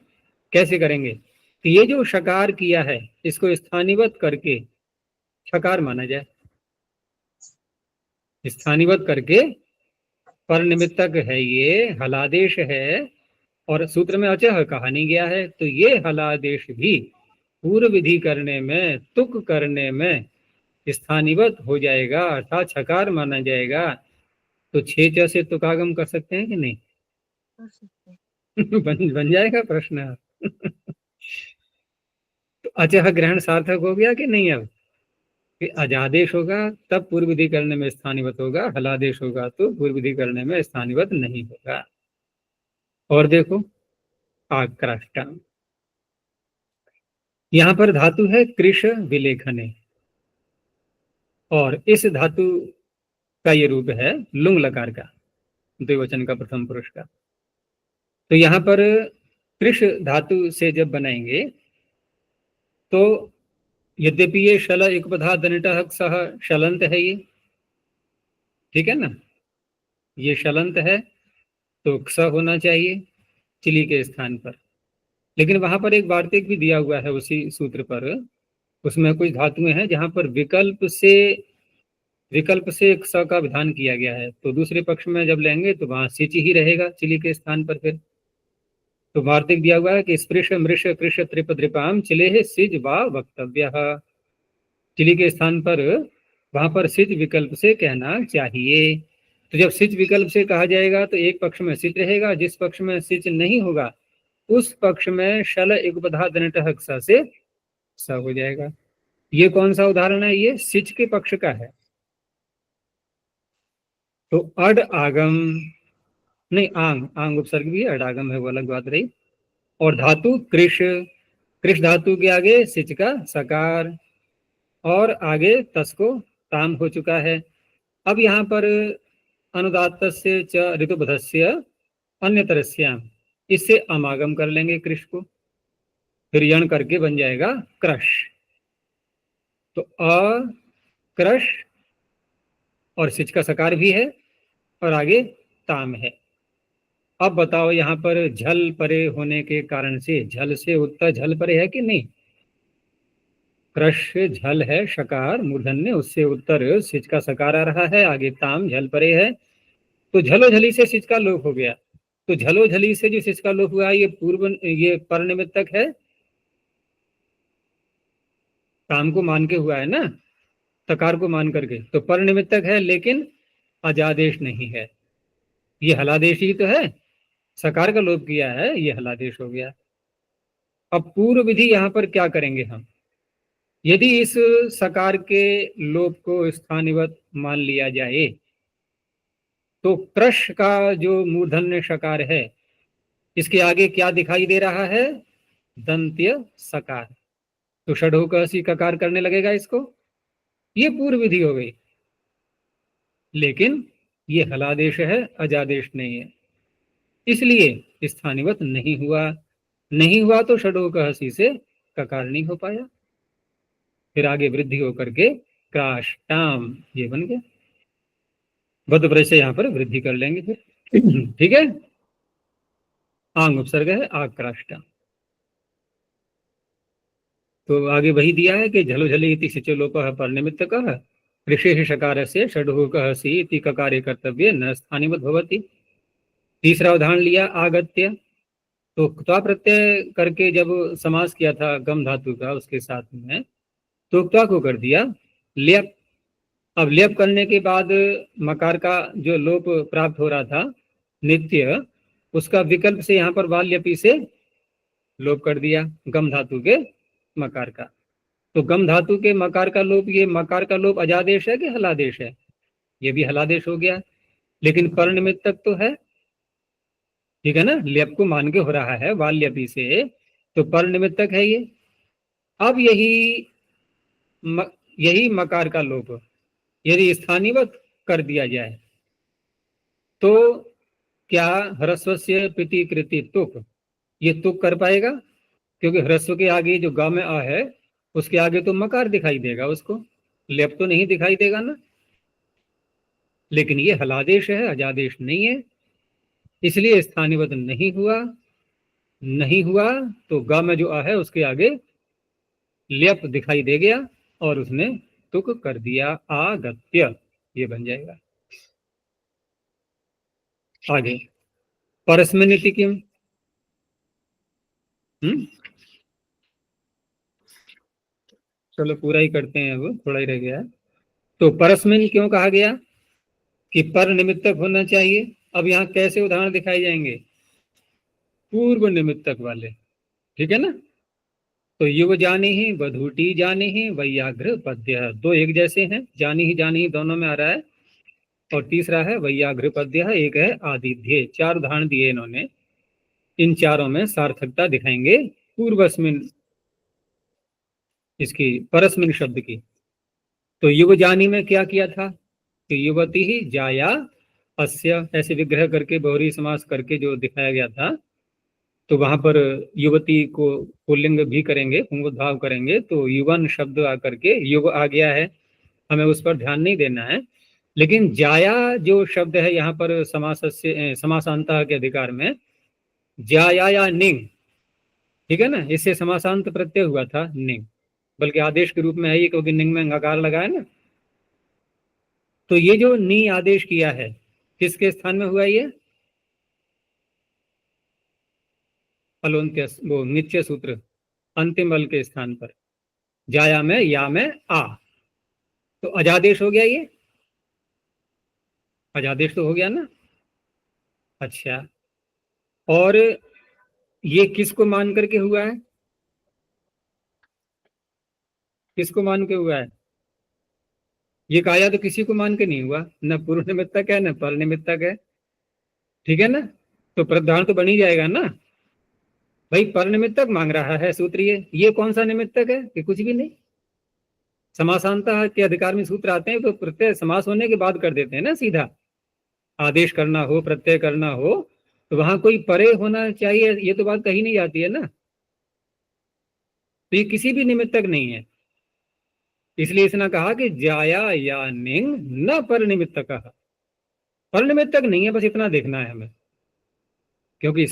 कैसे करेंगे? तो ये जो षकार किया है इसको स्थानीवत करके छकार माना जाए, स्थानीवत करके पर निमित्तक है, ये हलादेश है और सूत्र में अचह कहा नहीं गया है, तो ये हलादेश भी पूर्व विधि करने में, तुक करने में स्थानीवत हो जाएगा, अर्थात छकार माना जाएगा। तो 6 च से तुकागम कर सकते हैं कि नहीं? बन जाएगा प्रश्न। तो अचह ग्रहण सार्थक हो गया कि नहीं? अब कि अजादेश होगा तब पूर्व विधि करने में स्थानीवत होगा, हलादेश होगा तो पूर्व विधि करने में स्थानीवत नहीं होगा। और देखो आक्राष्टा, यहां पर धातु है कृश विलेखने, और इस धातु का ये रूप है लुंग लकार का, द्विवचन का प्रथम पुरुष का। तो यहां पर कृश धातु से जब बनाएंगे तो यद्यपि ये शल एक पधा दनिट हक सह शलंत है ये, ठीक है ना, ये शलंत है तो क्ष होना चाहिए चिली के स्थान पर। लेकिन वहां पर एक वार्तिक भी दिया हुआ है उसी सूत्र पर, उसमें कुछ धातुएं हैं जहां पर विकल्प से क्ष का विधान किया गया है, तो दूसरे पक्ष में जब लेंगे तो वहां सिच ही रहेगा चिली के स्थान पर। फिर तो वार्तिक दिया हुआ है कि स्पृश मृष कृष त्रिप द्रिपाम चिले सिज वा वक्तव्य, चिली के स्थान पर वहां पर सिच विकल्प से कहना चाहिए। तो जब सिच विकल्प से कहा जाएगा तो एक पक्ष में सिच रहेगा, जिस पक्ष में सिच नहीं होगा उस पक्ष में शल इक्पधा दनटः क्ष से स हो जाएगा। ये कौन सा उदाहरण है? ये सिच के पक्ष का है। तो अड आगम नहीं, आंग उपसर्ग भी है, अडागम है वो अलग बात रही। और धातु कृष धातु के आगे सिच का सकार और आगे तस को ताम हो चुका है। अब यहाँ पर अनुदात्तस्य च ऋतुबधस्य अन्यतरस्याम, इससे अमागम कर लेंगे कृष को, फिर यण करके बन जाएगा क्रश। तो अक्रश और सिच का सकार भी है और आगे ताम है। अब बताओ यहाँ पर झल परे होने के कारण से झल से उत्तर झल परे है कि नहीं? क्रश झल है शकार मूर्धन्य, उससे उत्तर सिच का सकार आ रहा है, आगे ताम झल परे है, तो झलो झली से सिच का लोप हो गया। तो झलो झली से जो सिच का लोप हुआ ये पर निमित्तक है, ताम को मान के हुआ है ना, तकार को मान करके, तो पर निमित्तक है लेकिन अजादेश नहीं है। ये हलादेश ही तो है, सकार का लोप किया है, ये हलादेश हो गया। अब पूर्व विधि यहाँ पर क्या करेंगे हम? यदि इस सकार के लोप को स्थानिवत मान लिया जाए तो क्रश का जो मूर्धन्य शकार है इसके आगे क्या दिखाई दे रहा है? दंत्य सकार। तो षडहोकसी ककार करने लगेगा इसको। ये पूर्व विधि हो गई, लेकिन ये हलादेश है, अजादेश नहीं है, इसलिए स्थानिवत नहीं हुआ तो षडहोकसी से ककार नहीं हो पाया। फिर आगे वृद्धि होकर के क्राश टाम ये बन गया। बद ब्रज से यहाँ पर वृद्धि कर लेंगे फिर। ठीक है, आंग उपसर्ग है आक्राष्टा। तो आगे वही दिया है कि झलो झली इति सिचो लोपः पर निमित्तकः ऋषेः शकारस्य षडहोकसी इति ककारे कर्तव्ये न स्थानिवत् भवति। तीसरा उदाहरण लिया आगत्य, तो क्त्वा प्रत्यय करके जब समास किया था गम धातु का उसके साथ में, तो क्त्वा को कर दिया लेप। अब लेप करने के बाद मकार का जो लोप प्राप्त हो रहा था नित्य, उसका विकल्प से यहाँ पर वाल्यपी से लोप कर दिया गम धातु के मकार का। तो गम धातु के मकार का लोप, ये मकार का लोप अजादेश है कि हलादेश है? ये भी हलादेश हो गया, लेकिन पर निमित्तक तो है, ठीक है ना, लेप को मान के हो रहा है वाल्यपी से, तो पर निमित्तक है ये। अब यही मकार का लोप यदि स्थानीवत कर दिया जाए तो क्या ह्रस्वस्य पिति कृति तुक, ये तुक कर पाएगा? क्योंकि ह्रस्व के आगे जो ग में आ है उसके आगे तो मकार दिखाई देगा, उसको लेप तो नहीं दिखाई देगा ना। लेकिन ये हलादेश है, अजादेश नहीं है, इसलिए स्थानीवत नहीं हुआ तो ग में जो आ है उसके आगे लेप दिखाई दे गया और उसने तुक कर दिया आगत्य, ये बन जाएगा। आगे परस्मिनिति किम, चलो पूरा ही करते हैं, अब थोड़ा ही रह गया है। तो परस्मिन क्यों कहा गया कि पर निमित्तक होना चाहिए? अब यहाँ कैसे उदाहरण दिखाए जाएंगे? पूर्व निमित्तक वाले, ठीक है ना। तो युव जानी ही वधूटी जानी ही वैयाघ्र पद्य, दो एक जैसे हैं, जानी ही दोनों में आ रहा है। और तीसरा है वैयाघ्र पद्य, एक है आदिध्य। चार उदाहरण दिए इन्होंने, इन चारों में सार्थकता दिखाएंगे पूर्वस्मिन इसकी परस्मिन शब्द की। तो युव जानी में क्या किया था कि युवती ही जाया अस्य, ऐसे विग्रह करके बहुरी समास करके जो दिखाया गया था, तो वहां पर युवती को पुल्लिंग भी करेंगे, पुंगोद्भाव करेंगे, तो युवन शब्द आकर के युव आ गया है, हमें उस पर ध्यान नहीं देना है। लेकिन जाया जो शब्द है यहाँ पर समासांतः के अधिकार में, जाया या निंग, ठीक है ना, इससे समासांत प्रत्यय हुआ था निंग, बल्कि आदेश के रूप में है ये, क्योंकि निंग में अंगाकार लगा है ना। तो ये जो नी आदेश किया है किसके स्थान में हुआ ये? अलोन्त्य, वो नित्य सूत्र अंतिम बल के स्थान पर, जाया में या में आ, तो अजादेश हो गया ये, अजादेश तो हो गया ना। अच्छा, और ये किसको मान करके हुआ है? किसको मान के हुआ है? ये काया तो किसी को मान के नहीं हुआ, न पूर्व निमित्तक है न पर निमित्तक है, ठीक है ना। तो प्रधान तो बन ही जाएगा ना भाई, पर निमित्तक मांग रहा है सूत्र, ये कौन सा निमित्तक है? कि कुछ भी नहीं। समासांतः के अधिकार में सूत्र आते हैं तो प्रत्यय समास होने के बाद कर देते हैं ना सीधा। आदेश करना हो, प्रत्यय करना हो, तो वहां कोई परे होना चाहिए, ये तो बात कही नहीं जाती है ना। तो ये किसी भी निमित्तक नहीं है, इसलिए इसने कहा कि जाया या निंग न पर निमित्तक, पर निमित्तक नहीं है, बस इतना देखना है हमें, क्योंकि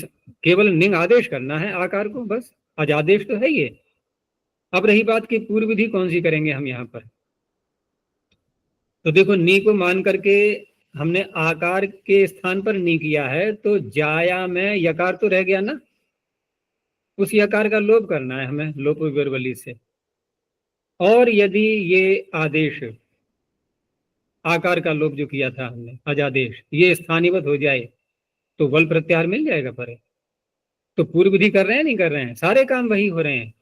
केवल निंग आदेश करना है आकार को, बस अजादेश तो है ये। अब रही बात कि पूर्व विधि कौन सी करेंगे हम यहाँ पर, तो देखो नी को मान करके हमने आकार के स्थान पर नी किया है, तो जाया में यकार तो रह गया ना, उस यकार का लोप करना है हमें, लोप विवर्बली से। और यदि ये आदेश आकार का लोप जो किया था हमने अजादेश, ये स्थानीवत हो जाए तो वल प्रत्याहार मिल जाएगा परे। तो पूर्व विधि कर रहे हैं नहीं कर रहे हैं, सारे काम वही हो रहे हैं,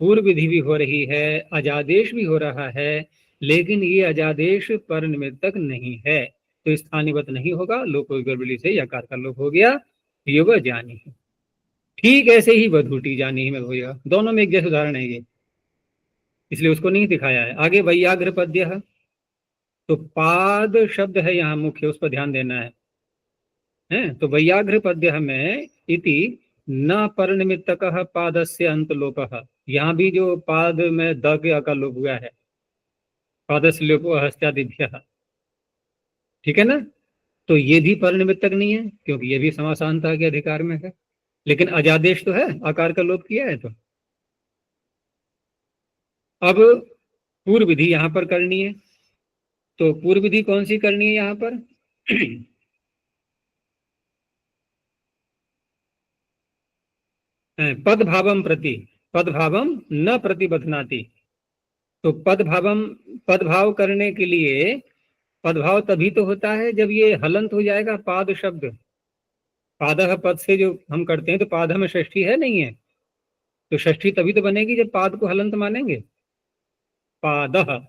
पूर्व विधि भी हो रही है, अजादेश भी हो रहा है, लेकिन ये अजादेश पर निमित्तक नहीं है, तो स्थानीवत नहीं होगा, लोप विवर्बली से यकार का लोप हो गया, ये वह जानी है। ठीक ऐसे ही वधूटी जानी ही में होगा, दोनों में एक जैसे उदाहरण है ये, इसलिए उसको नहीं दिखाया है। आगे वैयाघ्र पद्य, तो पाद शब्द है यहाँ मुख्य, उस पर ध्यान देना है। तो वैयाघ्र पद्य में इति न पर निमित्तक पादस्य अंतलोपः, यहाँ भी जो पाद में द के अका लोप हुआ है, पादस्य लोपो हस्त्यादिभ्य, ठीक है ना, तो ये भी पर निमित्तक नहीं है, क्योंकि ये भी समासांतः के अधिकार में है, लेकिन अजादेश तो है, आकार का लोप किया है। तो अब पूर्व विधि यहां पर करनी है, तो पूर्व विधि कौन सी करनी है यहां पर? पद भावम प्रति, पद भावम न प्रतिबध्नाति, तो पद भाव करने के लिए, पद भाव तभी तो होता है जब ये हलंत हो जाएगा पाद शब्द, पादः पद से जो हम करते हैं, तो पाद में षष्ठी है नहीं है, तो षष्ठी तभी तो बनेगी जब पाद को हलंत मानेंगे, पादः।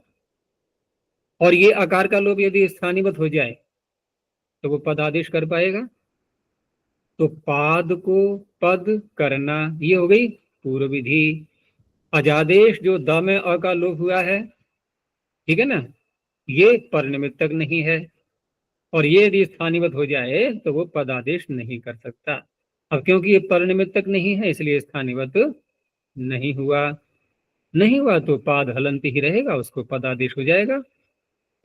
और ये आकार का लोप यदि स्थानीवत हो जाए तो वो पद आदेश कर पाएगा, तो पाद को पद करना, ये हो गई पूर्व विधि। अजादेश जो द में अ का लोप हुआ है, ठीक है ना, ये पर निमित्तक नहीं है, और ये यदि स्थानीवत हो जाए तो वो पद आदेश नहीं कर सकता। अब क्योंकि ये पर निमित्तक नहीं है, इसलिए स्थानीवत नहीं हुआ, नहीं हुआ तो पाद हलंत ही रहेगा, उसको पद आदेश हो जाएगा,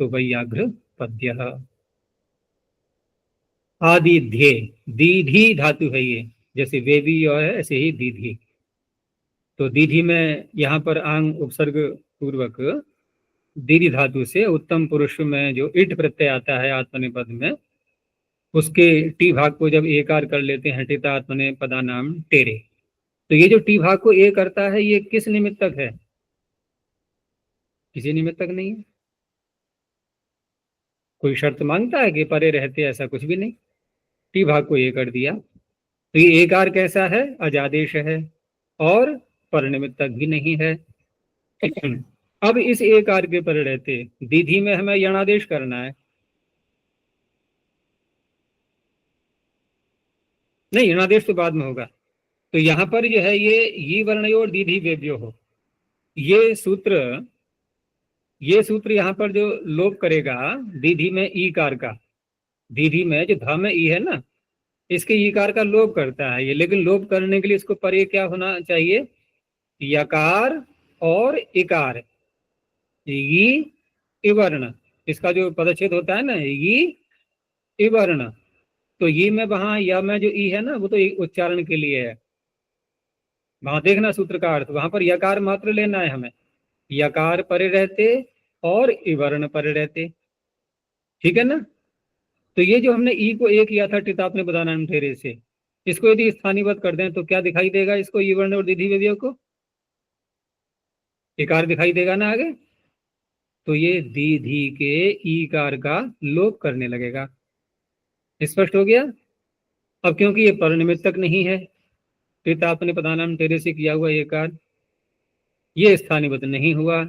तो वैयाघ्र पद्य। आदिध्य, दीधी धातु है ये, जैसे वेवी और है ऐसे ही दीधी, तो दीधी में यहाँ पर आंग उपसर्ग पूर्वक दीधी धातु से उत्तम पुरुष में जो इट प्रत्यय आता है आत्मनेपद में, उसके टी भाग को जब एकार कर लेते हैं, टिता आत्मने पदा नाम टेरे, तो ये जो टी भाग को ए करता है, ये किस निमित्तक है? किसी निमित्तक नहीं है, कोई शर्त मांगता है कि परे रहते, ऐसा कुछ भी नहीं, टी भाग को ए कर दिया, तो ये एकार कैसा है? अजादेश है और पर निमित्तक भी नहीं है। अब इस एकार के पर रहते दीधी में हमें यणादेश करना है, नहीं यणादेश तो बाद में होगा, तो यहां पर जो है ये वर्णयोर दीधी वेद्यो हो, ये सूत्र यहाँ पर जो लोप करेगा दीधी में ईकार का, दीधी में जो ध में ई है ना, इसके ईकार का लोप करता है ये, लेकिन लोप करने के लिए इसको परे क्या होना चाहिए? यकार और इकार, ई इवर्ण, इसका जो पदच्छेद होता है ना, ई वर्ण, तो ये में वहां या में जो ई है ना, वो तो उच्चारण के लिए है। वहां देखना सूत्र का अर्थ, वहां पर यकार मात्र लेना है हमें, यकार परे रहते और ई वर्ण परे रहते, ठीक है ना। तो ये जो हमने ई को एक किया था टितापने बदानाम ठेरे से, इसको यदि स्थानीयबद्ध कर दें तो क्या दिखाई देगा इसको, ई वर्ण और दीधी व्यवयोग को इकार दिखाई देगा ना आगे, तो ये दीधी के ईकार का लोप करने लगेगा। स्पष्ट हो गया। अब क्योंकि ये पर निमित्तक नहीं है, टितापने पदानाम ठेरे से किया हुआ एकार, ये स्थानीयबद्ध नहीं हुआ,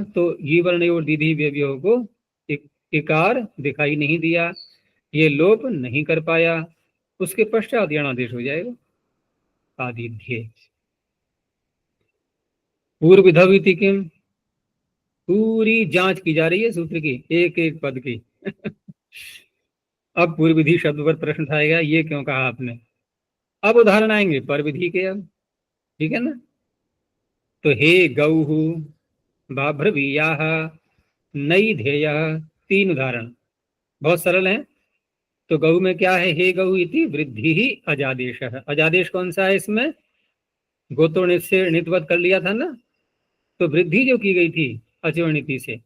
तो ये वर्ण और दीधी व्यवयोग को इकार दिखाई नहीं दिया, ये लोप नहीं कर पाया, उसके पश्चात यणादेश हो जाएगा आदिध्य। पूर्व विधविति किम, पूरी जांच की जा रही है सूत्र की, एक एक पद की। अब पूर्व विधि शब्द पर प्रश्न उठाएगा, ये क्यों कहा आपने। अब उदाहरण आएंगे पर विधि के, अब ठीक है ना। तो हे गौहु बाभ्रवीयाः नई ध्येय, 3 उदाहरण बहुत सरल हैं। तो गौ में क्या है, हे गौ इति वृद्धि ही अजादेश है। अजादेश कौन सा है इसमें, गोतों से णितवत कर लिया था ना, तो वृद्धि जो की गई थी अचवर्णिति से,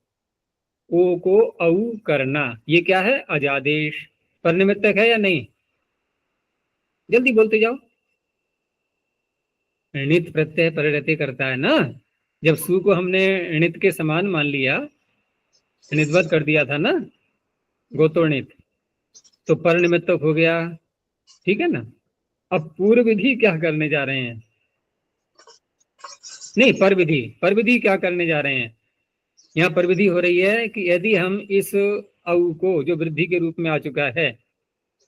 ओ को औ करना, ये क्या है अजादेश, पर निमित्तक है या नहीं, जल्दी बोलते जाओ। णित प्रत्यय परिणति करता है ना, जब सु को हमने णित के समान मान लिया, णितवत कर दिया था ना गोतोणित, तो पर निमित्तक हो गया, ठीक है ना। अब पूर्व विधि क्या करने जा रहे हैं, नहीं पर विधि क्या करने जा रहे हैं, यहाँ पर विधि हो रही है कि यदि हम इस औ को जो वृद्धि के रूप में आ चुका है,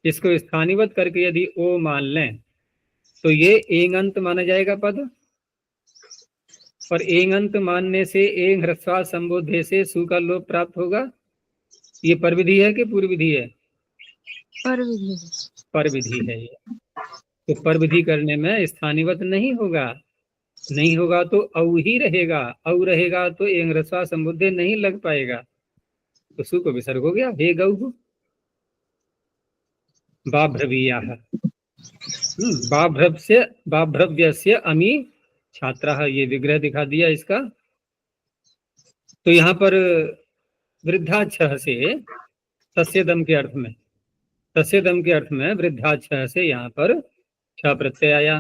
इसको स्थानीयवत करके यदि ओ मान लें, तो ये एंगंत माना जाएगा पद, और एंगंत मानने से एंग ह्रस्वा संबोधे से सु का लोप प्राप्त होगा। ये पर विधि है कि पूर्व विधि है, पर विधि है ये। तो पर विधि करने में स्थानीयवत नहीं होगा तो औ ही रहेगा, औ रहेगा तो एंग ह्रस्वा संबोधे नहीं लग पाएगा, तो सु को विसर्ग हो गया, हे गौ बाभ्रवीयाः, बाभ्रव्यस्य अमी छात्रः, ये विग्रह दिखा दिया इसका। तो यहाँ पर वृद्धाक्षः से तस्यदम के अर्थ में, तस्यदम के अर्थ में वृद्धाक्षः से यहाँ पर छ प्रत्यय आया।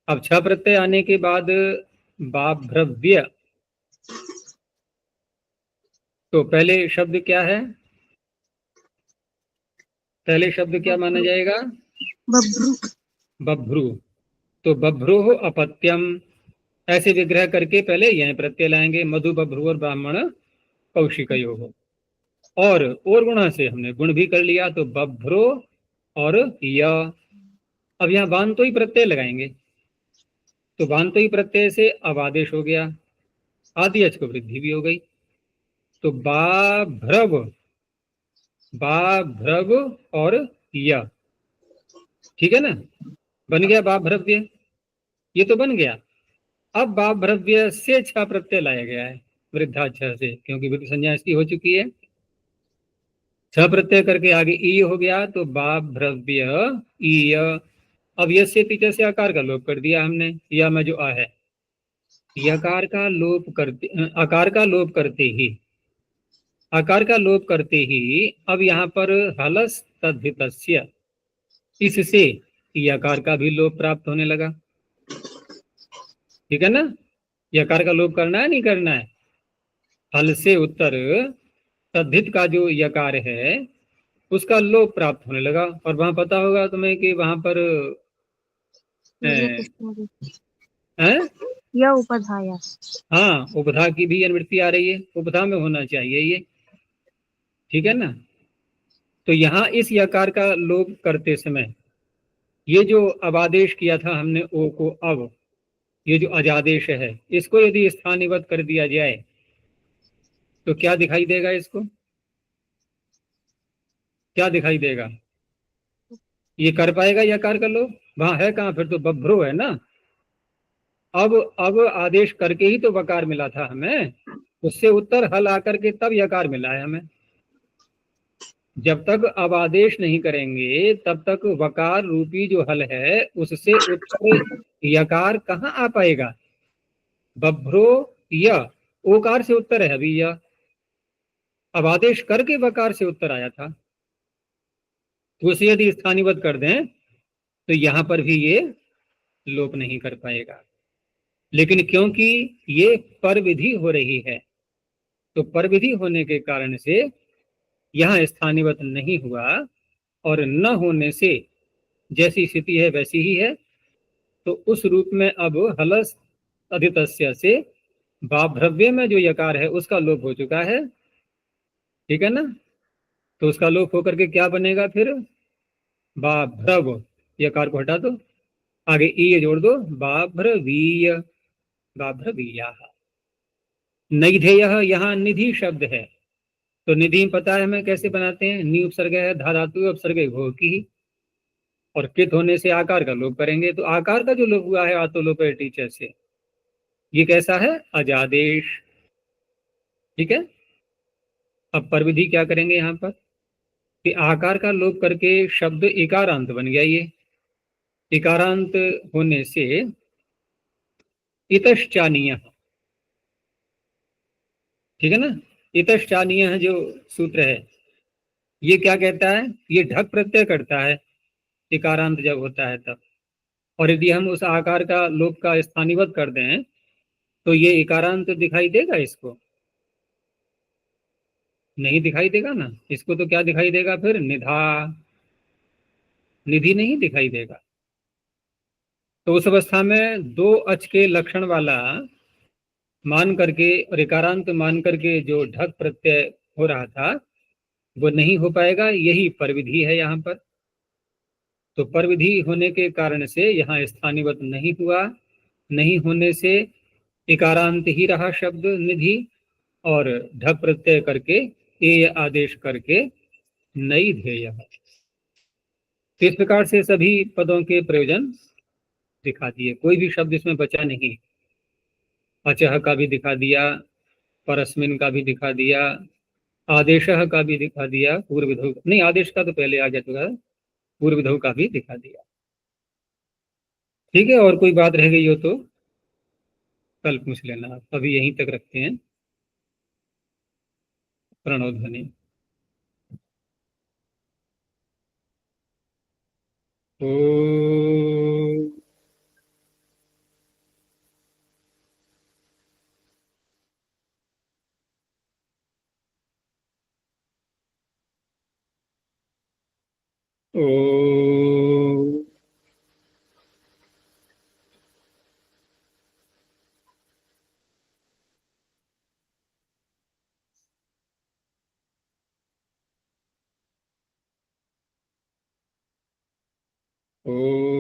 अब छ प्रत्यय आने के बाद बाभ्रव्य, तो पहले शब्द क्या है, पहले शब्द क्या माना जाएगा, बभ्रू। तो बभ्रू अपत्यम, ऐसे विग्रह करके पहले यह प्रत्यय लाएंगे, मधु बभ्रू और ब्राह्मण कौशिकयो हो, और गुणा से हमने गुण भी कर लिया, तो बभ्रो और य। अब यहाँ बांतो ही प्रत्यय लगाएंगे, तो बांतो ही प्रत्यय से अब आदेश हो गया, आदि अच को वृद्धि भी हो गई, तो बाभ्रव और य, ठीक है ना, बन गया बाभ्रव्य, ये तो बन गया। अब बाभ्रव्य से छ प्रत्यय लाया गया है वृद्धाक्ष से, क्योंकि वृद्धि संज्ञा इसकी हो चुकी है, छ प्रत्यय करके आगे ई हो गया, तो बाभ्रव्य ईय। अब यस्य टीचर से आकार का लोप कर दिया हमने, या में जो आ है, यकार का लोप करते, आकार का लोप करते ही अब यहाँ पर हलस तद्धितस्य, इससे यकार का भी लोप प्राप्त होने लगा, ठीक है ना। यकार का लोप करना है नहीं करना है, हल से उत्तर तद्धित का जो यकार है उसका लोप प्राप्त होने लगा। और वहां पता होगा तुम्हें कि वहां पर या उपधाया, हाँ उपधा की भी अनुवृत्ति आ रही है, उपधा में होना चाहिए ये, ठीक है ना। तो यहाँ इस यकार का लोप करते समय ये जो अब आदेश किया था हमने ओ को, अब ये जो अजादेश है इसको यदि स्थानीयवत कर दिया जाए तो क्या दिखाई देगा, इसको क्या दिखाई देगा, ये कर पाएगा यकार का लोप, वहां है कहाँ, फिर तो बभ्रो है ना। अब आदेश करके ही तो वकार मिला था हमें, उससे उत्तर हल आकर के तब यकार मिला है हमें। जब तक अब आदेश नहीं करेंगे तब तक वकार रूपी जो हल है उससे उत्तर यकार कहाँ आ पाएगा। बभ्रो य ओकार से उत्तर है अभी यह, अब आदेश करके वकार से उत्तर आया था, तो उसे यदि स्थानीबद्ध कर दें तो यहां पर भी ये लोप नहीं कर पाएगा। लेकिन क्योंकि ये पर विधि हो रही है तो पर विधि होने के कारण से यहां स्थानीबद्ध नहीं हुआ, और न होने से जैसी स्थिति है वैसी ही है। तो उस रूप में अब हलस अधितस्य से बाभ्रव्य में जो यकार है उसका लोप हो चुका है, ठीक है ना। तो उसका लोप होकर के क्या बनेगा फिर, बाभ्रव, यकार को हटा दो, आगे ई जोड़ दो, बाभ्रवीय, बाभ्रवीया। नैधेय यहाँ निधि शब्द है, तो निधि पता है हमें कैसे बनाते हैं, नी उपसर्ग है, धा धातु उपसर्ग भो की, और कित होने से आकार का लोप करेंगे, तो आकार का जो लोप हुआ है आतो लोप टीचर से, ये कैसा है, अजादेश, ठीक है। अब पर विधि क्या करेंगे यहाँ पर कि आकार का लोप करके शब्द इकारांत बन गया, ये इकारांत होने से इतश्चानीय, ठीक है ना। इतश्चानीय जो सूत्र है ये क्या कहता है, ये ढक प्रत्यय करता है इकारांत जब होता है तब, और यदि हम उस आकार का लोप का स्थानीबद्ध कर दें तो ये इकारांत दिखाई देगा, इसको नहीं दिखाई देगा ना, इसको तो क्या दिखाई देगा फिर, निधा, निधि नहीं दिखाई देगा। तो उस अवस्था में दो अच के लक्षण वाला मान करके और इकारांत मान करके जो ढक प्रत्यय हो रहा था वो नहीं हो पाएगा, यही परविधि है यहाँ पर। तो परविधि होने के कारण से यहाँ स्थानीवत नहीं हुआ, नहीं होने से इकारांत ही रहा शब्द निधि, और ढक प्रत्यय करके ए आदेश करके नई ध्येय। तो इस प्रकार से सभी पदों के प्रयोजन दिखा दिए, कोई भी शब्द इसमें बचा नहीं। अचह का भी दिखा दिया, परस्मिन का भी दिखा दिया, आदेशः का भी दिखा दिया, पूर्व विधौ नहीं, आदेश का तो पहले आ जा चुका है, पूर्व विधौ का भी दिखा दिया, ठीक है। और कोई बात रह गई हो तो कल पूछ लेना, अभी यहीं तक रखते हैं। प्रणव ध्वनि। ओ ओ ओ